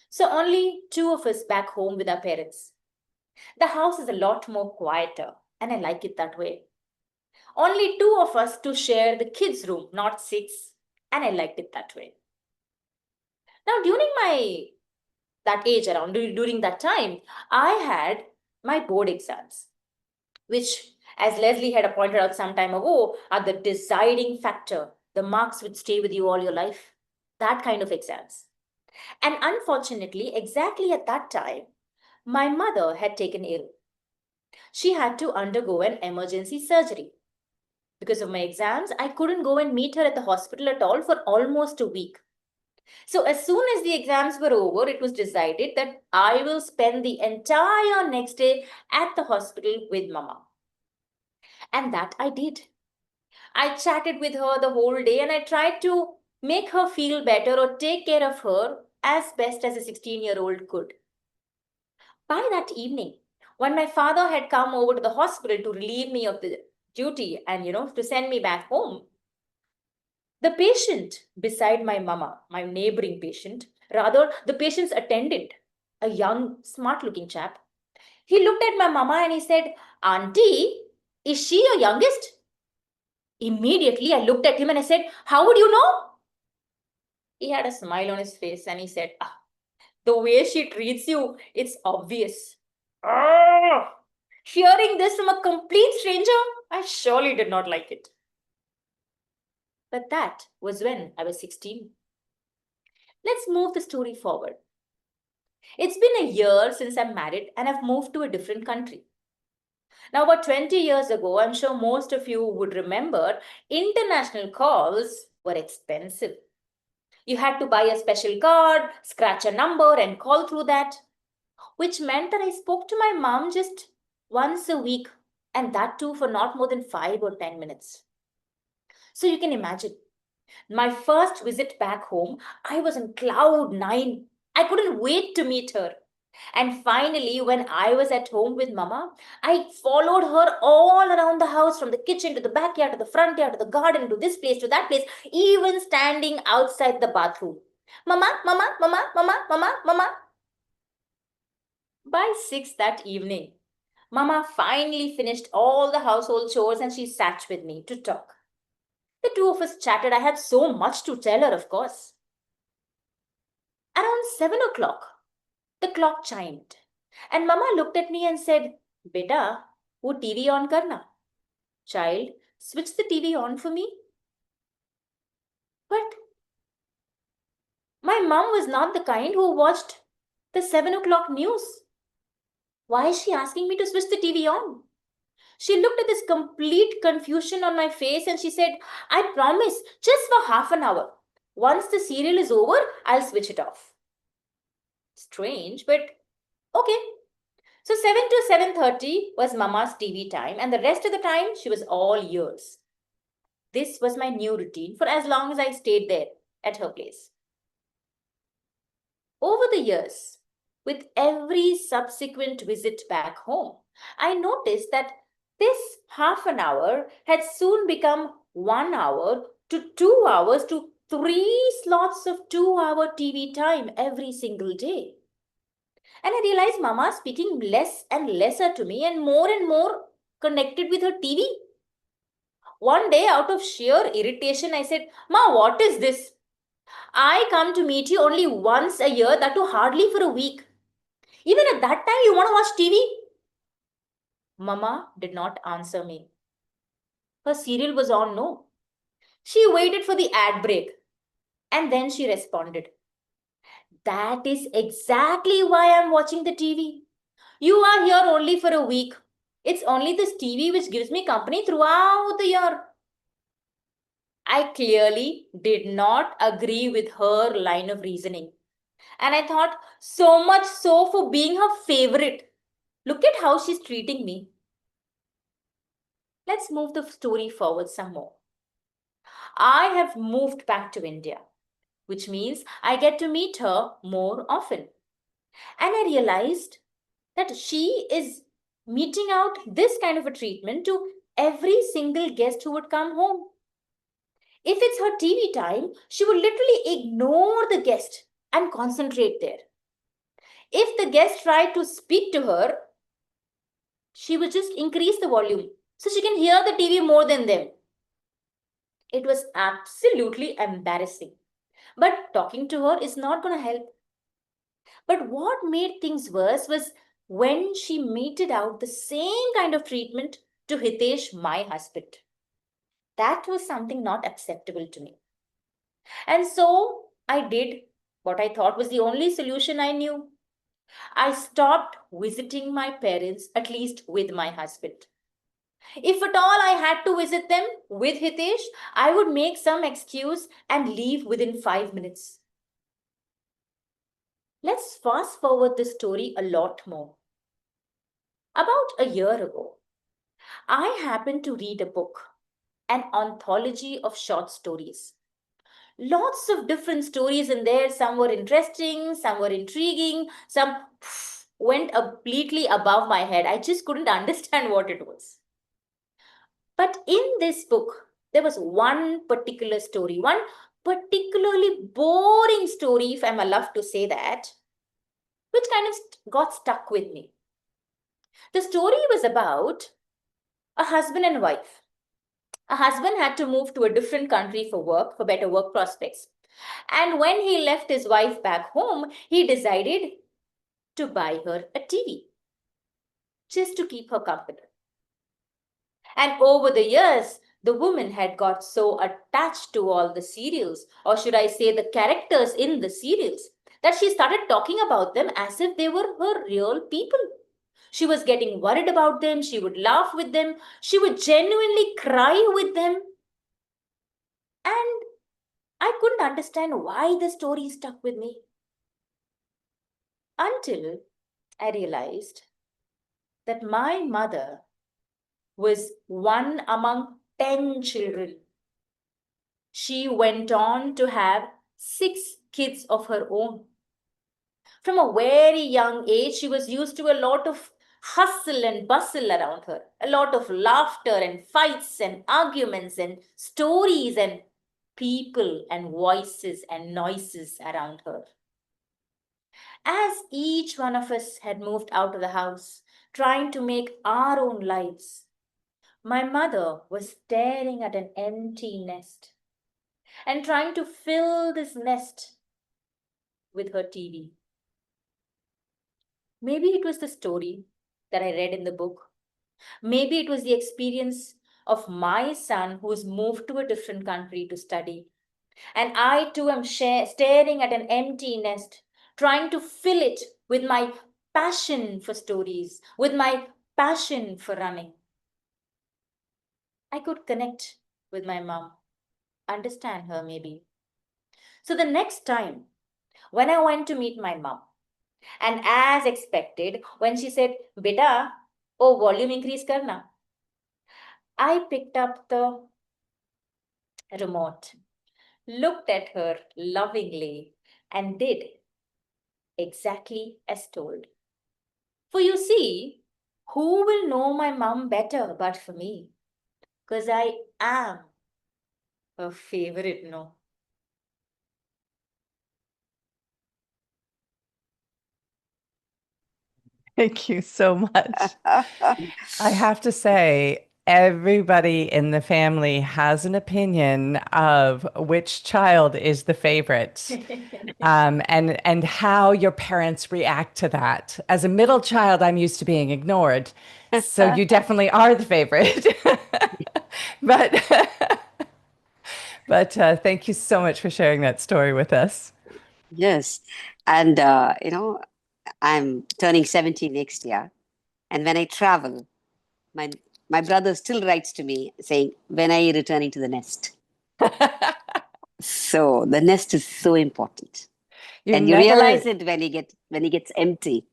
F: So only 2 of us back home with our parents. The house is a lot more quieter, and I like it that way. Only 2 of us to share the kids' room, not 6, and I liked it that way. Now, during my that age around during that time, I had my board exams, which, as Leslie had pointed out some time ago, are the deciding factor. The marks would stay with you all your life. That kind of exams. And unfortunately, exactly at that time, my mother had taken ill. She had to undergo an emergency surgery. Because of my exams, I couldn't go and meet her at the hospital at all for almost a week. So, as soon as the exams were over, it was decided that I will spend the entire next day at the hospital with Mama. And that I did. I chatted with her the whole day and I tried to make her feel better or take care of her as best as a 16-year-old could. By that evening, when my father had come over to the hospital to relieve me of the duty and, to send me back home, the patient beside my mama, my neighboring patient, rather the patient's attendant, a young, smart looking chap, he looked at my mama and he said, "Auntie, is she your youngest?" Immediately, I looked at him and I said, "How would you know?" He had a smile on his face and he said, "The way she treats you, it's obvious." Ah! Hearing this from a complete stranger, I surely did not like it. But that was when I was 16. Let's move the story forward. It's been a year since I'm married and I've moved to a different country. Now, about 20 years ago, I'm sure most of you would remember, international calls were expensive. You had to buy a special card, scratch a number, and call through that, which meant that I spoke to my mom just once a week, and that too for not more than 5 or 10 minutes. So you can imagine, my first visit back home, I was on cloud 9. I couldn't wait to meet her. And finally, when I was at home with Mama, I followed her all around the house, from the kitchen to the backyard to the front yard to the garden to this place to that place, even standing outside the bathroom. Mama, Mama, Mama, Mama, Mama, Mama. By 6 that evening, Mama finally finished all the household chores and she sat with me to talk. The 2 of us chatted. I had so much to tell her, of course. Around 7 o'clock, the clock chimed. And Mama looked at me and said, "Beta, wo TV on karna." Child, switch the TV on for me. But my mom was not the kind who watched the 7 o'clock news. Why is she asking me to switch the TV on? She looked at this complete confusion on my face and she said, "I promise, just for half an hour. Once the serial is over, I'll switch it off." Strange, but okay. So 7 to 7:30 was Mama's TV time and the rest of the time she was all ears. This was my new routine for as long as I stayed there at her place. Over the years, with every subsequent visit back home, I noticed that this half an hour had soon become 1 hour to 2 hours to 3 slots of 2-hour TV time every single day. And I realized Mama speaking less and lesser to me and more connected with her TV. One day, out of sheer irritation, I said, "Ma, what is this? I come to meet you only once a year, that too hardly for a week. Even at that time, you want to watch TV?" Mama did not answer me. Her serial was on, no. She waited for the ad break and then she responded, "That is exactly why I'm watching the TV. You are here only for a week. It's only this TV which gives me company throughout the year." I clearly did not agree with her line of reasoning. And I thought, so much so for being her favorite. Look at how she's treating me. Let's move the story forward some more. I have moved back to India, which means I get to meet her more often. And I realized that she is meting out this kind of a treatment to every single guest who would come home. If it's her TV time, she would literally ignore the guest and concentrate there. If the guest tried to speak to her, she would just increase the volume so she can hear the TV more than them. It was absolutely embarrassing. But talking to her is not going to help. But what made things worse was when she meted out the same kind of treatment to Hitesh, my husband. That was something not acceptable to me. And so I did what I thought was the only solution I knew. I stopped visiting my parents, at least with my husband. If at all I had to visit them with Hitesh, I would make some excuse and leave within 5 minutes. Let's fast forward the story a lot more. About a year ago, I happened to read a book, an anthology of short stories. Lots of different stories in there. Some were interesting, some were intriguing, some went completely above my head. I just couldn't understand what it was. But in this book, there was one particular story, one particularly boring story, if I'm allowed to say that, which kind of got stuck with me. The story was about a husband and wife. A husband had to move to a different country for work, for better work prospects. And when he left his wife back home, he decided to buy her a TV just to keep her company. And over the years, the woman had got so attached to all the serials, or should I say the characters in the serials, that she started talking about them as if they were her real people. She was getting worried about them. She would laugh with them. She would genuinely cry with them. And I couldn't understand why the story stuck with me. Until I realized that my mother was one among 10 children. She went on to have 6 kids of her own. From a very young age, she was used to a lot of hustle and bustle around her, a lot of laughter and fights and arguments and stories and people and voices and noises around her. As each one of us had moved out of the house, trying to make our own lives, my mother was staring at an empty nest and trying to fill this nest with her TV. Maybe it was the story that I read in the book. Maybe it was the experience of my son who's moved to a different country to study. And I too am staring at an empty nest, trying to fill it with my passion for stories, with my passion for running. I could connect with my mom, understand her maybe. So the next time when I went to meet my mom, and as expected, when she said, Beta, oh, volume increase karna, I picked up the remote, looked at her lovingly, and did exactly as told. For you see, who will know my mom better but for me? Because I am her favorite, no.
A: Thank you so much. I have to say, everybody in the family has an opinion of which child is the favorite, and how your parents react to that. As a middle child, I'm used to being ignored, so you definitely are the favorite. But thank you so much for sharing that story with us.
B: Yes. And, I'm turning 70 next year. And when I travel, my brother still writes to me saying, when are you returning to the nest? So the nest is so important. And you realize it when he gets empty.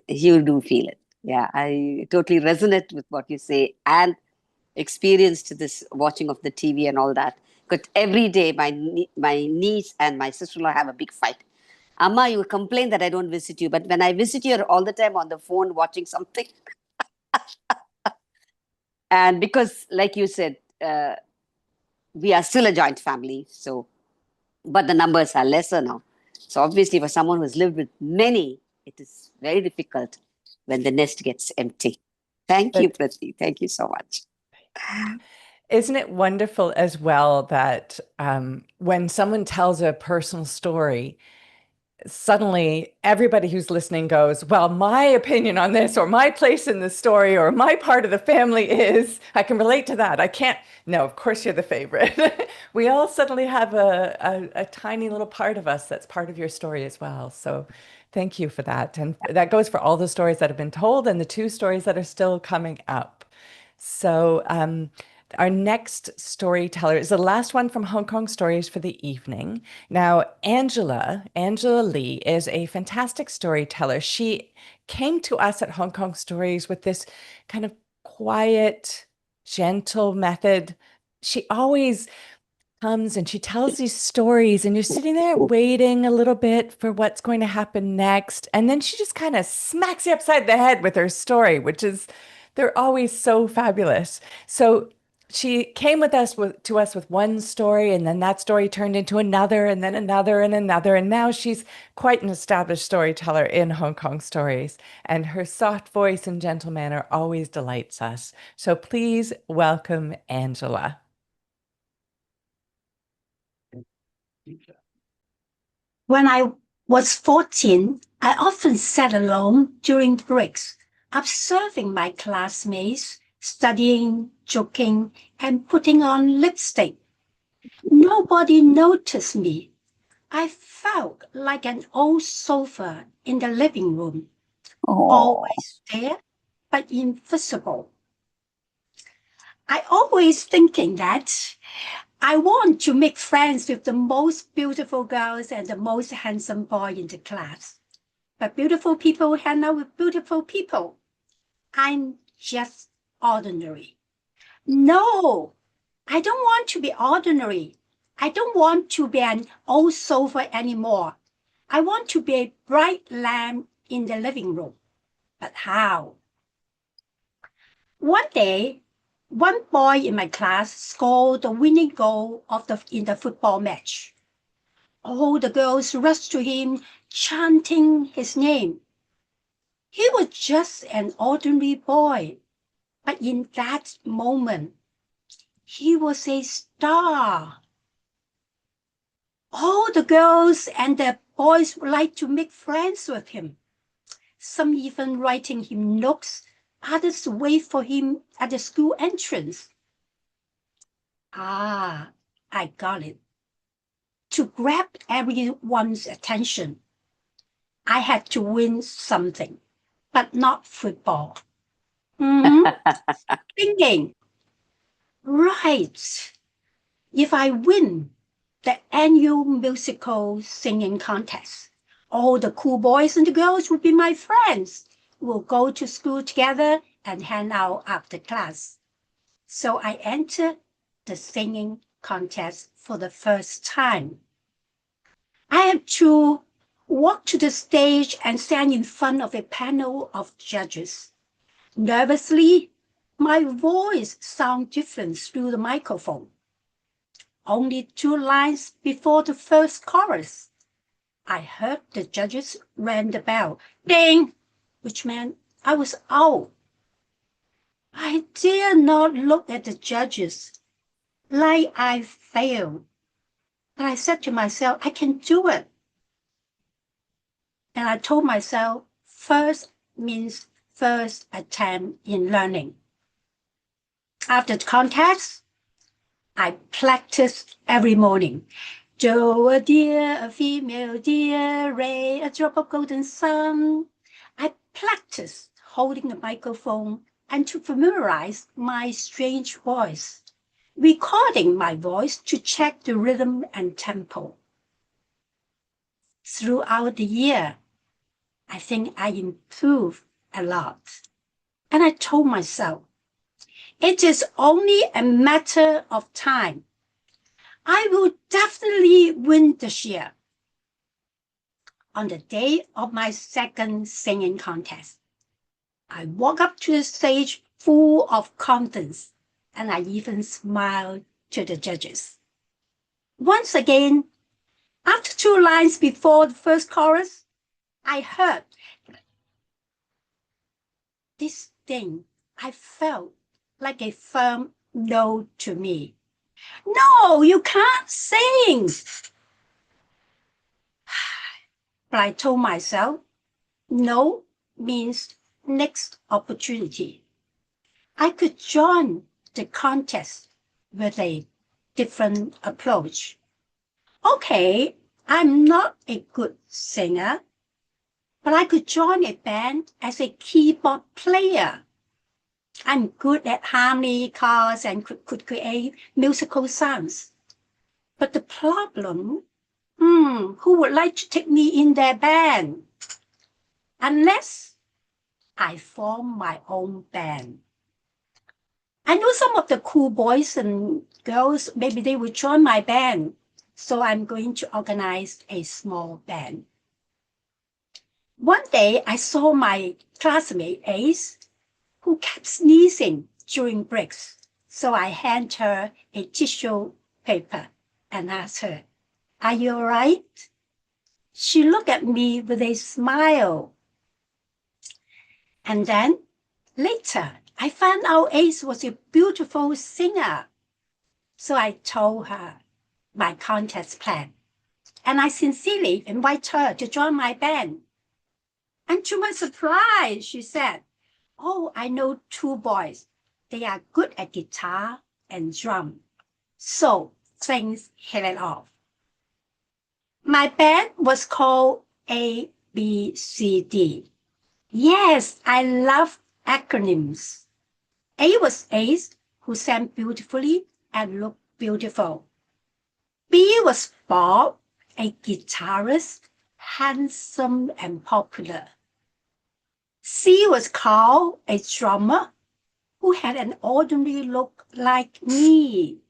B: You do feel it. Yeah, I totally resonate with what you say and experienced this watching of the TV and all that. But every day, my niece and my sister-in-law have a big fight. Amma, you complain that I don't visit you, but when I visit you, you're all the time on the phone watching something. And because, like you said, we are still a joint family, so but the numbers are lesser now. So obviously, for someone who's lived with many, it is very difficult when the nest gets empty. Thank you,
A: But
B: Prati. Thank you so much.
A: isn't it wonderful as well that when someone tells a personal story, suddenly everybody who's listening goes, well, my opinion on this, or my place in the story, or my part of the family is, I can relate to that. I can't, no, of course you're the favorite. We all suddenly have a tiny little part of us that's part of your story as well. So thank you for that. And that goes for all the stories that have been told and the 2 stories that are still coming up. So our next storyteller is the last one from Hong Kong Stories for the evening. Now, Angela Lee is a fantastic storyteller. She came to us at Hong Kong Stories with this kind of quiet, gentle method. She always comes and she tells these stories, and you're sitting there waiting a little bit for what's going to happen next. And then she just kind of smacks you upside the head with her story, which is, they're always so fabulous. So she came to us with one story, and then that story turned into another, and then another and another. And now she's quite an established storyteller in Hong Kong Stories. And her soft voice and gentle manner always delights us. So please welcome Angela.
G: When I was 14, I often sat alone during breaks, observing my classmates, studying, joking, and putting on lipstick. Nobody noticed me. I felt like an old sofa in the living room, always there, but invisible. I always thinking that I want to make friends with the most beautiful girls and the most handsome boy in the class. But beautiful people hang out with beautiful people. I'm just ordinary. No, I don't want to be ordinary. I don't want to be an old sofa anymore. I want to be a bright lamp in the living room. But how? One day, one boy in my class scored the winning goal in the football match. All the girls rushed to him, chanting his name. He was just an ordinary boy, but in that moment, he was a star. All the girls and the boys would like to make friends with him. Some even writing him notes, others wait for him at the school entrance. Ah, I got it. To grab everyone's attention, I had to win something, but not football. Thinking, right, if I win the annual musical singing contest, all the cool boys and the girls will be my friends. We'll go to school together and hang out after class. So I entered the singing contest for the first time. I had to walk to the stage and stand in front of a panel of judges. Nervously, my voice sounded different through the microphone. Only 2 lines before the first chorus, I heard the judges ring the bell, ding, which meant I was out. I dare not look at the judges, like I failed. But I said to myself, I can do it. And I told myself, first means first attempt in learning. After the contest, I practiced every morning. Joe, a deer, a female deer, Ray, a drop of golden sun. I practiced holding the microphone and to familiarize my strange voice, recording my voice to check the rhythm and tempo. Throughout the year, I think I improved a lot. And I told myself, it is only a matter of time. I will definitely win this year. On the day of my second singing contest, I walked up to the stage full of confidence, and I even smiled to the judges. Once again, after 2 lines before the first chorus, I heard this thing. I felt like a firm no to me. No, you can't sing. But I told myself, no means next opportunity. I could join the contest with a different approach. Okay, I'm not a good singer, but I could join a band as a keyboard player. I'm good at harmony, chords, and could create musical sounds. But the problem, who would like to take me in their band? Unless I form my own band. I know some of the cool boys and girls, maybe they will join my band. So I'm going to organize a small band. One day I saw my classmate Ace, who kept sneezing during breaks. So I handed her a tissue paper and asked her, "Are you all right?" She looked at me with a smile. And then later, I found out Ace was a beautiful singer. So I told her my contest plan, and I sincerely invite her to join my band. And to my surprise, she said, "Oh, I know 2 boys. They are good at guitar and drum." So things hit it off. My band was called ABCD. Yes, I love acronyms. A was Ace, who sang beautifully and looked beautiful. B was Bob, a guitarist, handsome and popular. C was Carl, a drummer, who had an ordinary look like me.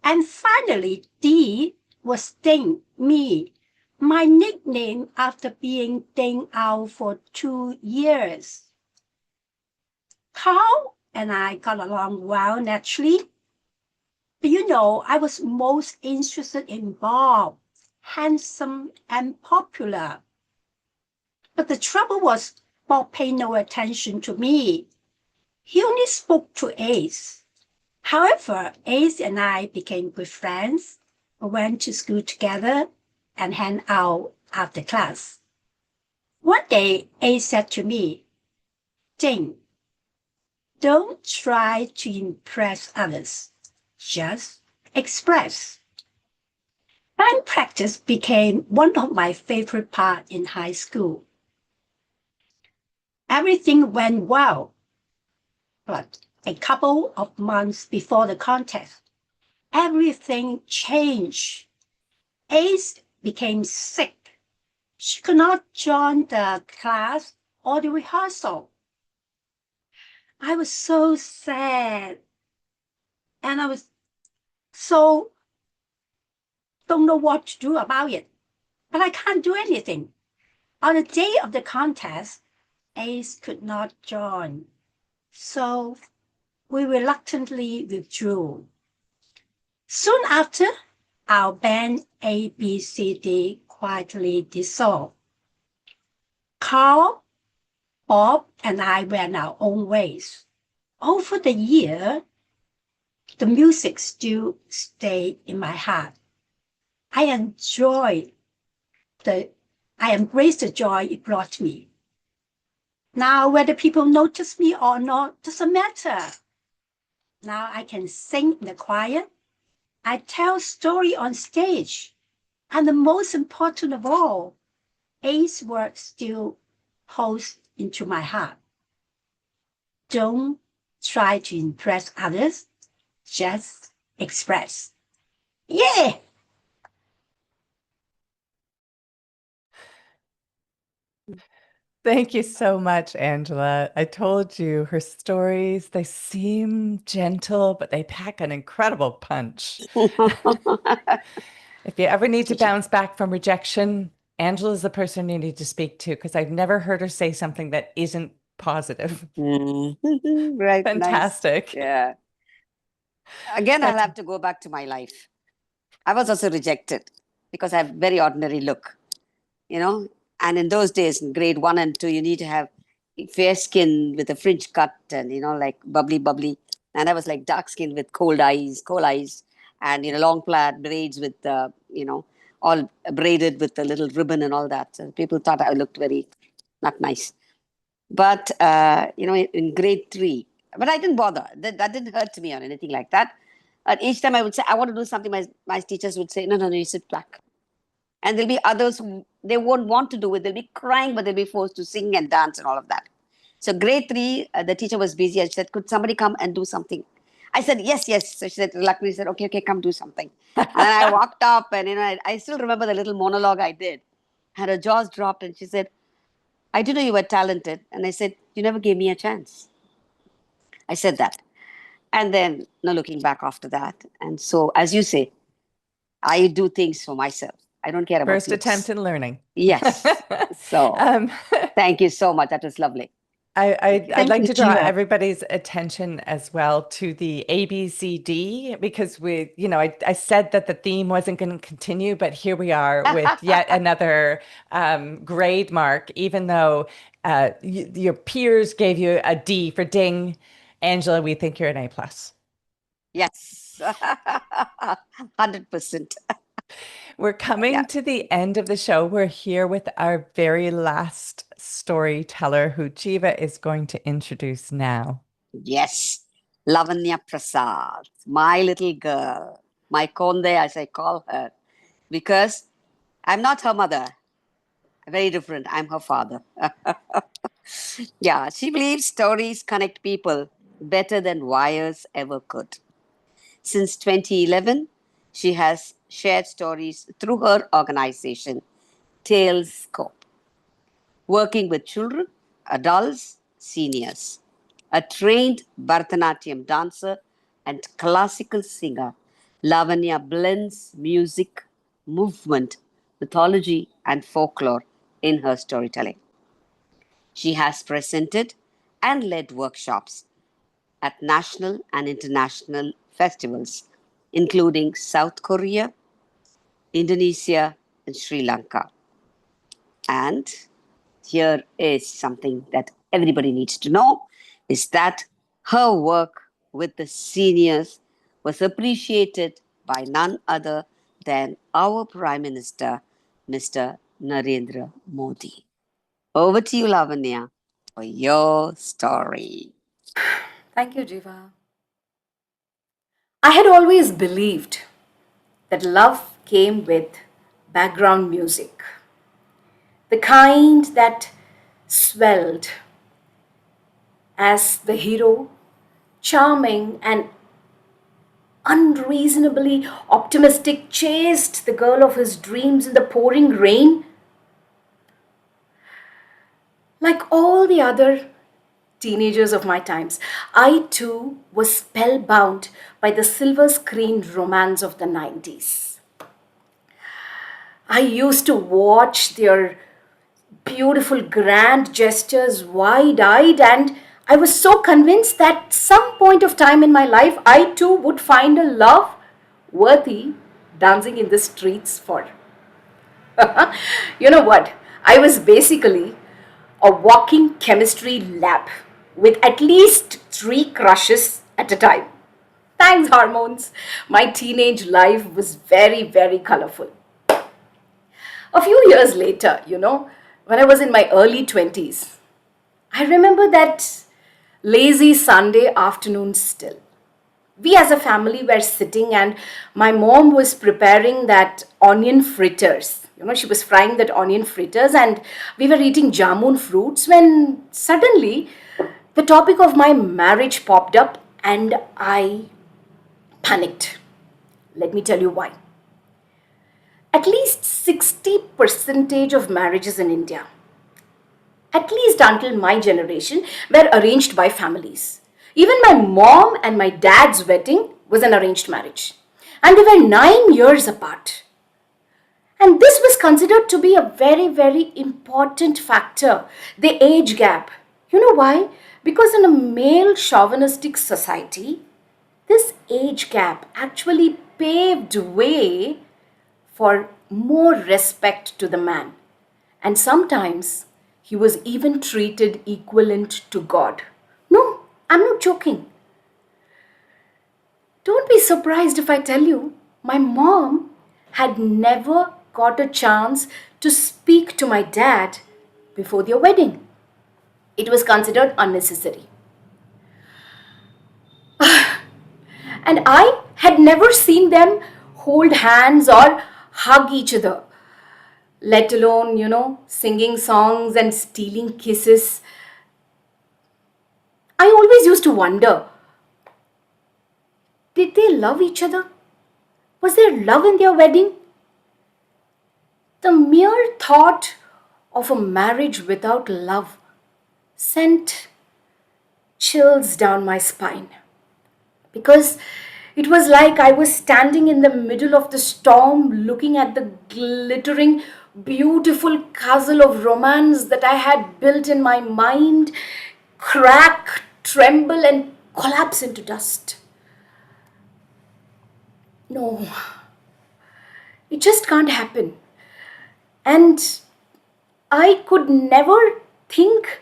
G: And finally, D was Ding, me, my nickname after being dinged out for 2 years. Carl and I got along well, naturally. But I was most interested in Bob, handsome and popular. But the trouble was, Bob paid no attention to me. He only spoke to Ace. However, Ace and I became good friends, went to school together, and hang out after class. One day, Ace said to me, "Jane, don't try to impress others. Just express." Band practice became one of my favorite parts in high school. Everything went well, but a couple of months before the contest, everything changed. Ace became sick. She could not join the class or the rehearsal. I was so sad, and I was so don't know what to do about it. But I can't do anything. On the day of the contest, Ace could not join. So we reluctantly withdrew. Soon after, our band ABCD quietly dissolved. Carl, Bob, and I went our own ways. Over the year, the music still stayed in my heart. I embraced the joy it brought me. Now, whether people notice me or not doesn't matter. Now I can sing in the choir. I tell story on stage. And the most important of all, Ace's work still holds into my heart. Don't try to impress others. Just express. Yeah!
A: Thank you so much, Angela. I told you her stories, they seem gentle, but they pack an incredible punch. If you ever need to bounce back from rejection, Angela's the person you need to speak to, because I've never heard her say something that isn't positive.
B: Right, nice.
A: Fantastic.
B: Yeah. Again, I'll
A: That's-
B: have to go back to my life. I was also rejected because I have very ordinary look, you know. And in those days, in grade 1 and 2, you need to have fair skin with a fringe cut and, like bubbly, bubbly. And I was like dark skin with cold eyes, and, long plaid braids with, all braided with a little ribbon and all that. So people thought I looked very not nice. But, in grade 3, but I didn't bother. That didn't hurt me or anything like that. But each time I would say, I want to do something, my teachers would say, no, no, no, you sit back. And there'll be others who they won't want to do it. They'll be crying, but they'll be forced to sing and dance and all of that. So grade 3, the teacher was busy. I said, could somebody come and do something? I said, yes, yes. So she said, reluctantly said, okay, okay, come do something. And I walked up and, I still remember the little monologue I did. And her jaws dropped and she said, I didn't know you were talented. And I said, you never gave me a chance. I said that. And then, no looking back after that. And so, as you say, I do things for myself. I don't care about
A: First
B: looks.
A: attempt in learning.
B: Yes. So,
A: Um,
B: thank you so much. That was lovely.
A: I'd
G: Thank
A: like
G: you,
A: to draw
G: Jiva.
A: everybody's attention as well to the ABCD because I said that the theme wasn't going to continue, but here we are with yet another grade mark, even though your peers gave you a D for ding. Angela, we think you're an A+.
B: Yes. 100%.
A: We're coming
B: Yeah.
A: to the end of the show. We're here with our very last storyteller who Jiva is going to introduce now.
B: Yes. Lavanya Prasad, my little girl, my Konde, as I call her, because I'm not her mother. Very different. I'm her father. Yeah, she believes stories connect people better than wires ever could. Since 2011, she has shared stories through her organization, Tales Scope, working with children, adults, seniors. A trained Bharatanatyam dancer and classical singer, Lavanya blends music, movement, mythology, and folklore in her storytelling. She has presented and led workshops at national and international festivals, including South Korea, Indonesia, and Sri Lanka. And here is something that everybody needs to know is that her work with the seniors was appreciated by none other than our Prime Minister, Mr. Narendra Modi. Over to you, Lavanya, for your story.
F: Thank you, Jiva. I had always believed that love came with background music, the kind that swelled as the hero, charming and unreasonably optimistic, chased the girl of his dreams in the pouring rain. Like all the other teenagers of my times, I too was spellbound by the silver screen romance of the 90s. I used to watch their beautiful grand gestures wide eyed, and I was so convinced that some point of time in my life I too would find a love worthy dancing in the streets for. You know what? I was basically a walking chemistry lab with at least 3 crushes at a time. Thanks, hormones. My teenage life was very, very colorful. A few years later, when I was in my early 20s, I remember that lazy Sunday afternoon still. We as a family were sitting and my mom was preparing that onion fritters. She was frying that onion fritters and we were eating jamun fruits when suddenly the topic of my marriage popped up and I panicked. Let me tell you why. At least 60% of marriages in India, at least until my generation, were arranged by families. Even my mom and my dad's wedding was an arranged marriage. And they were 9 years apart. And this was considered to be a very, very important factor, the age gap.
H: You know why? Because in a male chauvinistic society, this age gap actually paved way for more respect to the man. And sometimes he was even treated equivalent to God. No, I'm not joking. Don't be surprised if I tell you my mom had never got a chance to speak to my dad before their wedding. It was considered unnecessary. And I had never seen them hold hands or hug each other, let alone, singing songs and stealing kisses. I always used to wonder, did they love each other? Was there love in their wedding? The mere thought of a marriage without love sent chills down my spine because it was like I was standing in the middle of the storm looking at the glittering, beautiful castle of romance that I had built in my mind crack, tremble, and collapse into dust. No, it just can't happen. And I could never think,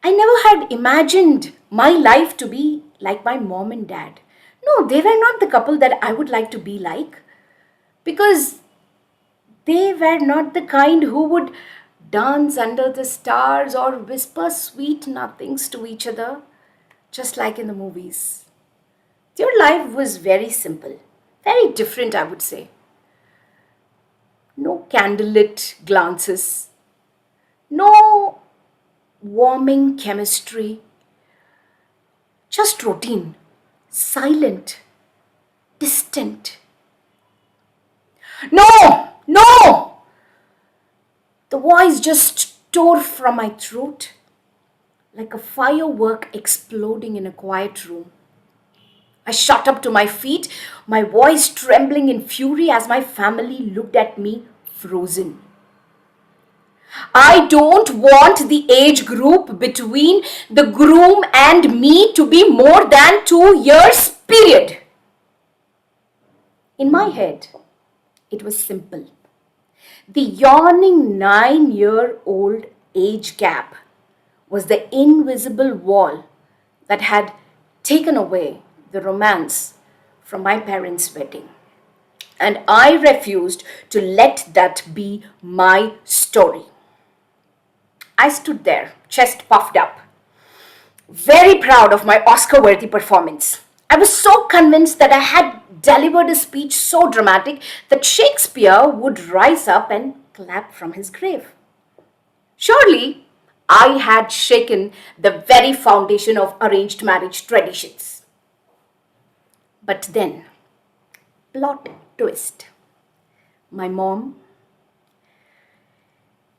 H: I never had imagined my life to be like my mom and dad. No, they were not the couple that I would like to be like because they were not the kind who would dance under the stars or whisper sweet nothings to each other, just like in the movies. Their life was very simple, very different, I would say. No candlelit glances, no warming chemistry, just routine, silent, distant. No, no! The voice just tore from my throat like a firework exploding in a quiet room. I shot up to my feet, my voice trembling in fury as my family looked at me frozen. I don't want the age group between the groom and me to be more than 2 years, period. In my head, it was simple. The yawning 9-year-old age gap was the invisible wall that had taken away the romance from my parents' wedding. And I refused to let that be my story. I stood there, chest puffed up, very proud of my Oscar worthy performance. I was so convinced that I had delivered a speech so dramatic that Shakespeare would rise up and clap from his grave. Surely, I had shaken the very foundation of arranged marriage traditions. But then, plot twist. My mom,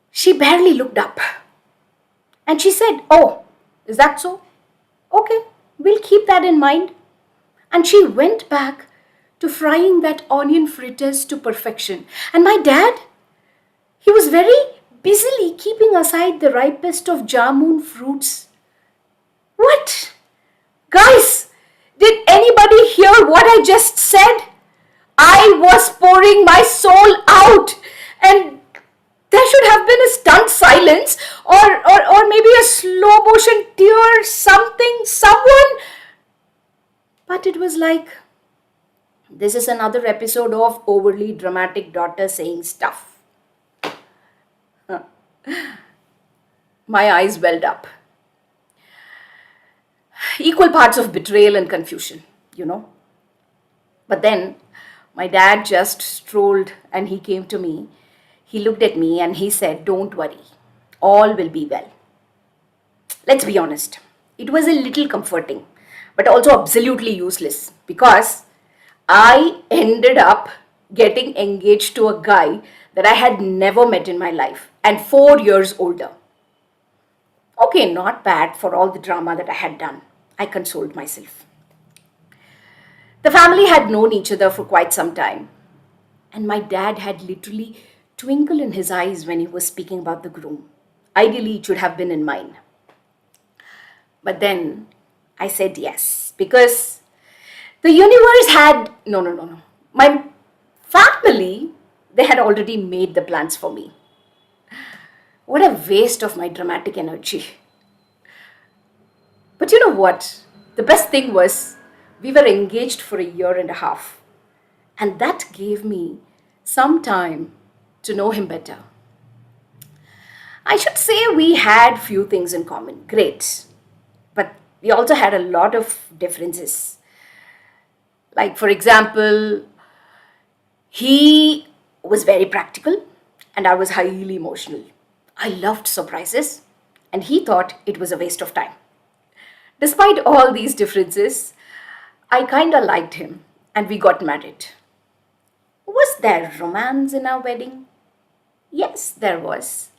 H: she barely looked up. And she said, "Oh, is that so? Okay, we'll keep that in mind." And she went back to frying that onion fritters to perfection. And my dad, he was very busily keeping aside the ripest of jamun fruits. What? Guys, did anybody hear what I just said? I was pouring my soul out, and there should have been a stunned silence or maybe a slow motion tear, something, someone. But it was like, this is another episode of overly dramatic daughter saying stuff. My eyes welled up. Equal parts of betrayal and confusion. But then my dad just strolled and he came to me. He looked at me and he said, "Don't worry, all will be well." Let's be honest, it was a little comforting, but also absolutely useless because I ended up getting engaged to a guy that I had never met in my life and 4 years older. Okay, not bad for all the drama that I had done. I consoled myself. The family had known each other for quite some time, and my dad had literally twinkle in his eyes when he was speaking about the groom. Ideally, it should have been in mine. But then I said yes because the universe had no. My family, they had already made the plans for me. What a waste of my dramatic energy. But you know what? The best thing was we were engaged for a year and a half, and that gave me some time to know him better. I should say we had few things in common. Great. But we also had a lot of differences. Like, for example, he was very practical and I was highly emotional. I loved surprises and he thought it was a waste of time. Despite all these differences, I kinda liked him and we got married. Was there romance in our wedding? Yes, there was.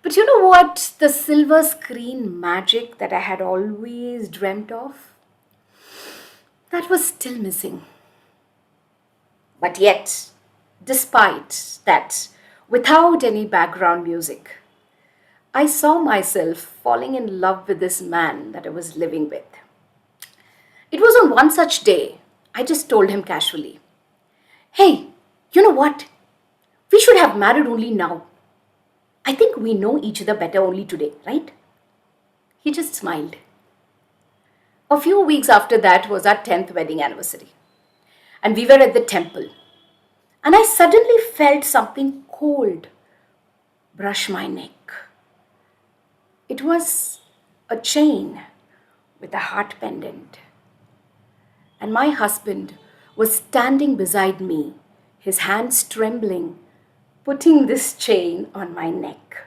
H: But you know what? The silver screen magic that I had always dreamt of? That was still missing. But yet, despite that, without any background music, I saw myself falling in love with this man that I was living with. It was on one such day, I just told him casually, "Hey, you know what? We should have married only now. I think we know each other better only today, right?" He just smiled. A few weeks after that was our 10th wedding anniversary, and we were at the temple. And I suddenly felt something cold brush my neck. It was a chain with a heart pendant. And my husband was standing beside me, his hands trembling, putting this chain on my neck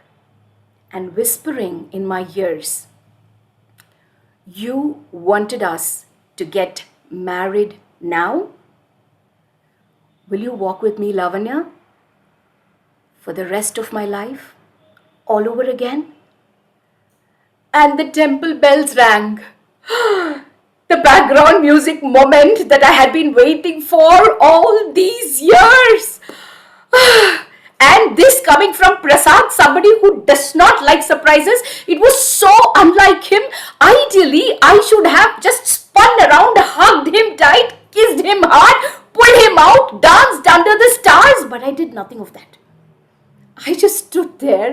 H: and whispering in my ears, "You wanted us to get married now? Will you walk with me, Lavanya, for the rest of my life, all over again?" And the temple bells rang. The background music moment that I had been waiting for all these years. And this coming from Prasad, somebody who does not like surprises, it was so unlike him. Ideally, I should have just spun around, hugged him tight, kissed him hard, pulled him out, danced under the stars, but I did nothing of that. I just stood there,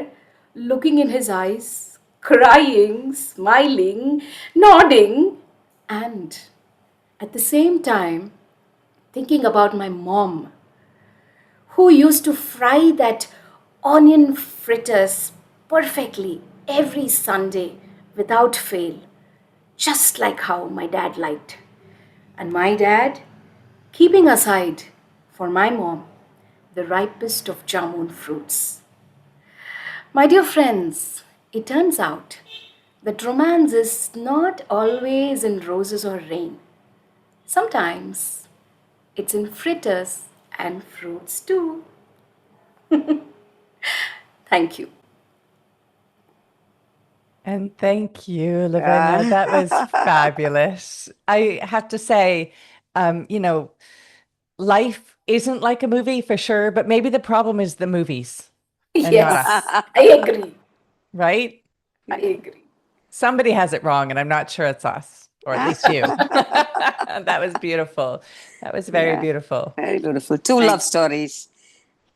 H: looking in his eyes, crying, smiling, nodding, and at the same time, thinking about my mom, who used to fry that onion fritters perfectly every Sunday without fail, just like how my dad liked. And my dad keeping aside for my mom the ripest of jamun fruits. My dear friends, it turns out that romance is not always in roses or rain. Sometimes it's in fritters and fruits too. Thank you.
A: And thank you, Lavinia. That was fabulous. I have to say, you know, life isn't like a movie for sure, but maybe the problem is the movies and not
H: Yes,
A: us,
H: I agree.
A: right?
H: I agree.
A: Somebody has it wrong, and I'm not sure it's us, or at least you. That was beautiful. That was very
B: Yeah,
A: beautiful.
B: very beautiful. Two love stories,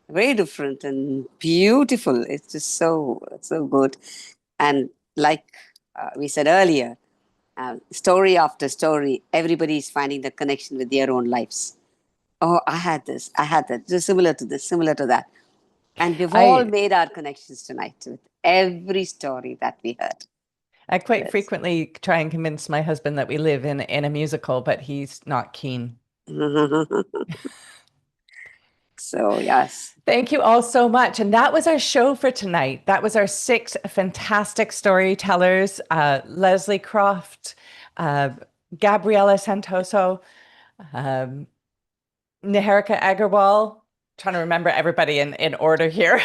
B: very different and beautiful. It's just so good. And like we said earlier, story after story, everybody is finding the connection with their own lives. Oh, I had this, I had that, just similar to this, similar to that. And we've all made our connections tonight with every story that we heard.
A: I quite
B: Yes.
A: frequently try and convince my husband that we live in a musical, but he's not keen.
B: So, yes.
A: Thank you all so much. And that was our show for tonight. That was our 6 fantastic storytellers, Leslie Croft, Gabriela Santoso, Niharika Agarwal. Trying to remember everybody in order here.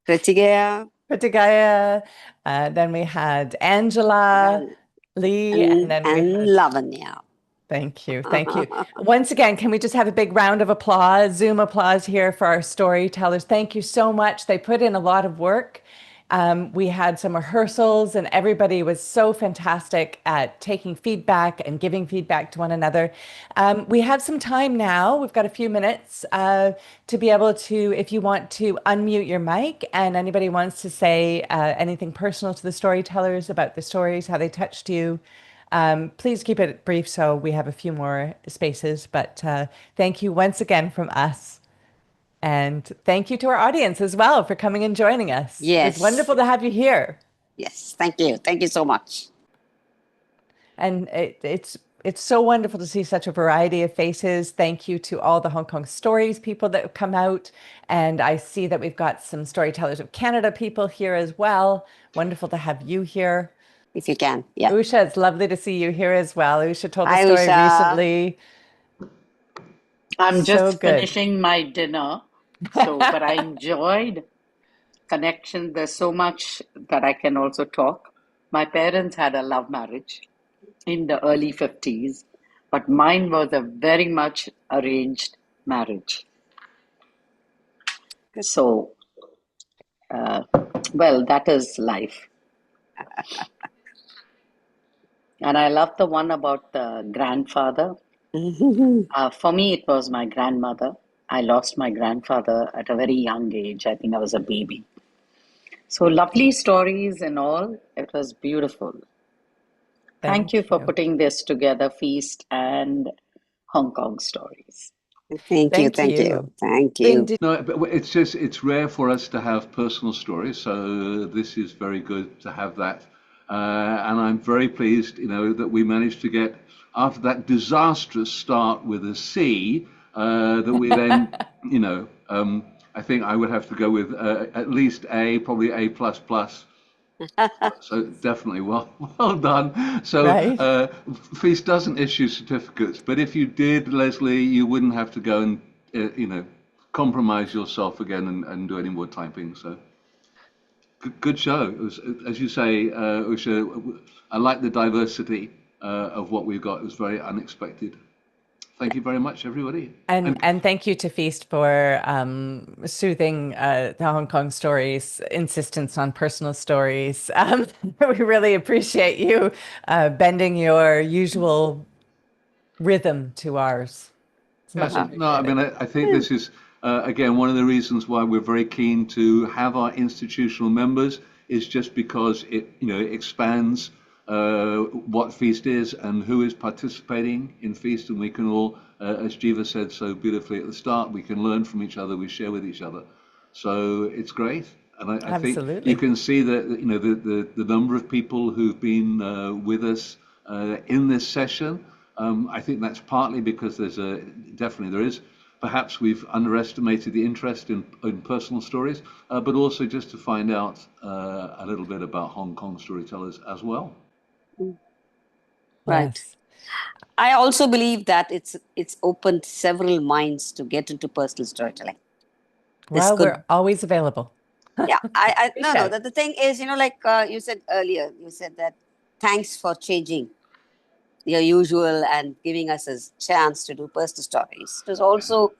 B: Kritigaya.
A: Pratigaya. Then we had Angela, Lee, and then we had
B: Lavanya.
A: Thank you. Thank you. Once again, can we just have a big round of applause, Zoom applause here for our storytellers? Thank you so much. They put in a lot of work We had some rehearsals, and everybody was so fantastic at taking feedback and giving feedback to one another. We have some time now. We've got a few minutes to be able to, if you want to unmute your mic and anybody wants to say anything personal to the storytellers about the stories, how they touched you. Please keep it brief so we have a few more spaces, but thank you once again from us. And thank you to our audience as well for coming and joining us.
B: Yes.
A: It's wonderful to have you here.
B: Yes, thank you. Thank you so much.
A: And it's so wonderful to see such a variety of faces. Thank you to all the Hong Kong Stories people that have come out. And I see that we've got some Storytellers of Canada people here as well. Wonderful to have you here.
B: If you can, yeah.
A: Usha, it's lovely to see you here as well. Usha told
B: Hi,
A: a story
B: Usha.
A: recently.
I: I'm
A: So
I: just
A: good.
I: finishing my dinner. But I enjoyed connection. There's so much that I can also talk. My parents had a love marriage in the early 50s, but mine was a very much arranged marriage. So, well, that is life. And I love the one about the grandfather. For me, it was my grandmother. I lost my grandfather at a very young age. I think I was a baby. So lovely stories and all. It was beautiful. Thank you for putting this together, Feast and Hong Kong Stories.
B: Thank you. Thank you. Thank you.
J: No, but it's rare for us to have personal stories, so this is very good to have that. And I'm very pleased, that we managed to get, after that disastrous start with a C, that we then, I think I would have to go with at least A, probably A++. So definitely well done. So Feast doesn't issue certificates, but if you did, Leslie, you wouldn't have to go and compromise yourself again and do any more typing. So good show. It was, as you say, Usha, I like the diversity of what we've got. It was very unexpected. Thank you very much, everybody.
A: And thank you to Feast for soothing the Hong Kong Stories insistence on personal stories. We really appreciate you bending your usual rhythm to ours. It's much appreciated.
J: No, I mean, I think this is, again, one of the reasons why we're very keen to have our institutional members is just because it expands what Feast is and who is participating in Feast, and we can all, as Jiva said so beautifully at the start, we can learn from each other, we share with each other. So it's great, and I think you can see that the number of people who've been with us in this session. I think that's partly because perhaps we've underestimated the interest in personal stories, but also just to find out a little bit about Hong Kong storytellers as well.
B: Right.
A: Yes.
B: I also believe that it's opened several minds to get into personal storytelling.
A: Well, we're always available.
B: Yeah, no. The thing is, like you said earlier, you said that thanks for changing your usual and giving us a chance to do personal stories. It was also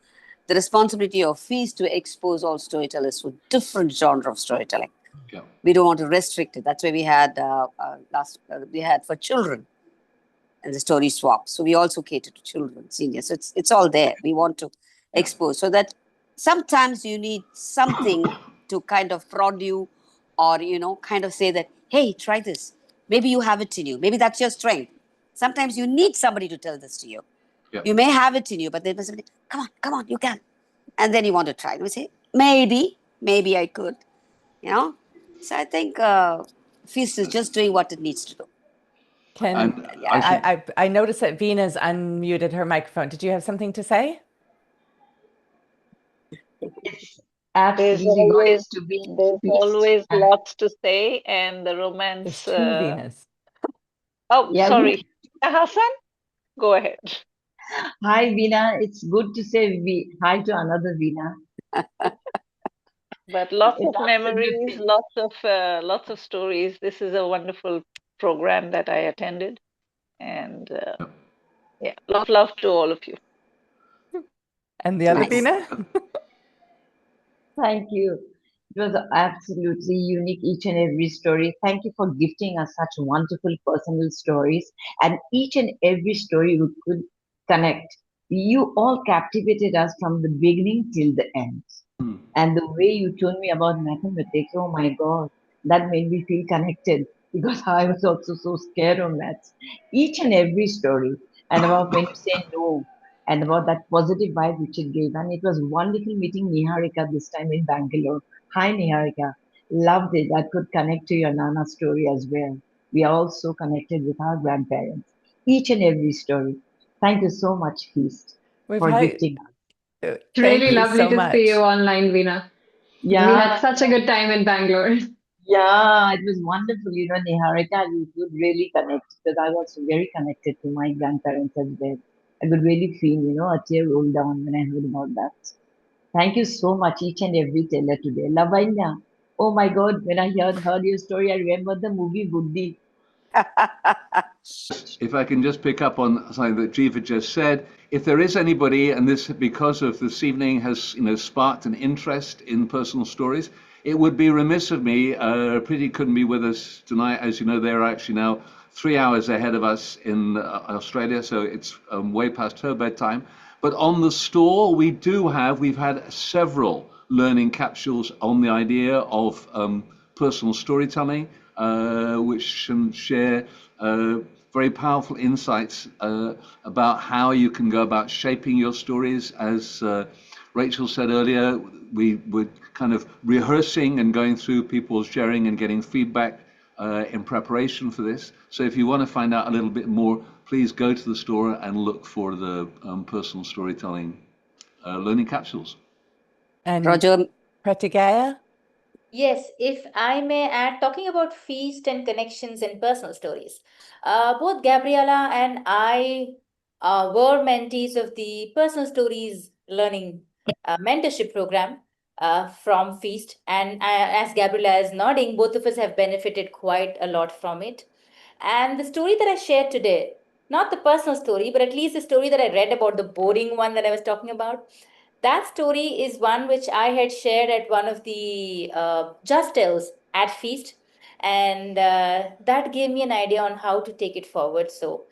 B: the responsibility of Feast to expose all storytellers to different genre of storytelling.
J: Yeah.
B: We don't want to restrict it. That's why we had we had for children and the story swap. So we also cater to children, seniors. So it's all there. We want to expose so that sometimes you need something to kind of prod you or, kind of say that, hey, try this. Maybe you have it in you. Maybe that's your strength. Sometimes you need somebody to tell this to you.
J: Yeah.
B: You may have it in you, but they must say, come on, you can. And then you want to try. And we say, maybe I could, So I think Feast is just doing what it needs to do.
A: I noticed that Veena's unmuted her microphone. Did you have something to say?
K: There's always lots to say, and the romance.
A: There's two Veenas.
K: Oh, yeah, sorry. Hassan, go ahead.
L: Hi, Veena. It's good to say hi to another Veena.
K: But lots of memories, lots of stories. This is a wonderful program that I attended, and love to all of you.
A: And the other Veena?
L: Thank you. It was absolutely unique, each and every story. Thank you for gifting us such wonderful personal stories. And each and every story we could connect. You all captivated us from the beginning till the end.
J: Hmm.
L: And the way you told me about mathematics, oh my God, that made me feel connected because I was also so scared of maths. Each and every story, and about when you say no, and about that positive vibe which it gave. And it was wonderful meeting Niharika this time in Bangalore. Hi, Niharika. Loved it. I could connect to your Nana story as well. We are also connected with our grandparents. Each and every story. Thank you so much, Feast,
A: We've
L: for
A: had,
L: gifting us.
E: It's
A: thank
E: really
A: you
E: lovely
A: so
E: to see you
A: much.
E: online, Veena. We
L: Yeah,
E: had such a good time in Bangalore.
L: yeah, it was wonderful. You know, Niharika, you could really connect because I was very connected to my grandparents as well. I could really feel, a tear roll down when I heard about that. Thank you so much, each and every teller today. Lavanya, oh my God, when I heard your story, I remember the movie Buddhi.
J: If I can just pick up on something that Jiva just said, if there is anybody, and this because of this evening has sparked an interest in personal stories, it would be remiss of me. Pretty couldn't be with us tonight, as you know. They're actually now 3 hours ahead of us in Australia, so it's way past her bedtime. But on the store, we've had several learning capsules on the idea of personal storytelling, which can share very powerful insights about how you can go about shaping your stories. As Rachel said earlier, we were kind of rehearsing and going through people sharing and getting feedback in preparation for this. So if you want to find out a little bit more, please go to the store and look for the personal storytelling learning capsules.
A: And
B: Roger,
A: Pratigaya?
F: Yes, if I may add, talking about feast and connections and personal stories, both Gabriella and I were mentees of the personal stories learning mentorship program from Feast. And as Gabriella is nodding, both of us have benefited quite a lot from it. And the story that I shared today, not the personal story, but at least the story that I read about, the boring one that I was talking about, that story is one which I had shared at one of the Just Tales at Feast. And that gave me an idea on how to take it forward. So,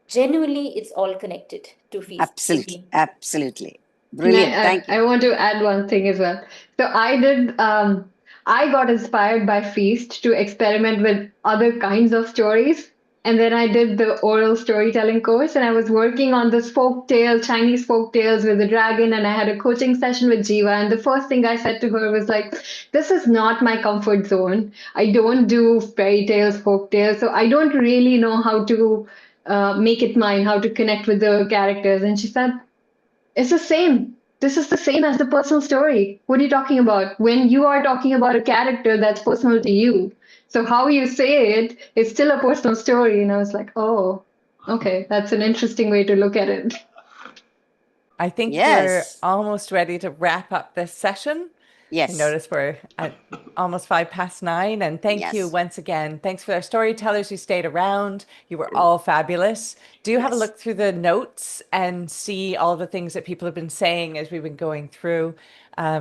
F: genuinely, it's all connected to Feast.
B: absolutely, absolutely.
E: And
B: Brilliant. Thank you.
E: I want to add one thing as well. So I got inspired by Feast to experiment with other kinds of stories. And then I did the oral storytelling course and I was working on this Chinese folk tales with the dragon. And I had a coaching session with Jiva. And the first thing I said to her was like, this is not my comfort zone. I don't do fairy tales, folk tales. So I don't really know how to make it mine, how to connect with the characters. And she said, it's the same. This is the same as the personal story. What are you talking about? When you are talking about a character that's personal to you. So how you say it is still a personal story. And I was like, oh, okay, that's an interesting way to look at it.
A: I think we're
B: Yes.
A: almost ready to wrap up this session. I
B: Yes.
A: notice we're at almost 9:05. And thank you
B: Yes.
A: once again. Thanks for our storytellers who stayed around. You were all fabulous. Do have a
B: Yes.
A: look through the notes and see all the things that people have been saying as we've been going through.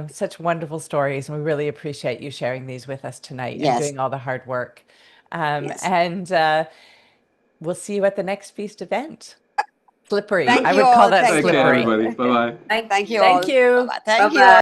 A: Such wonderful stories. And we really appreciate you sharing these with us tonight and
B: Yes.
A: doing all the hard work.
B: Yes.
A: And we'll see you at the next feast event. Slippery.
B: Thank
A: I
B: you
A: would call
B: all.
A: that
B: Thank
J: Take
B: you
J: care,
B: all.
A: slippery.
J: everybody. Bye bye.
B: Thank you
A: Thank
B: all.
A: you.
B: Bye-bye. Thank you
F: Bye-bye.
B: all.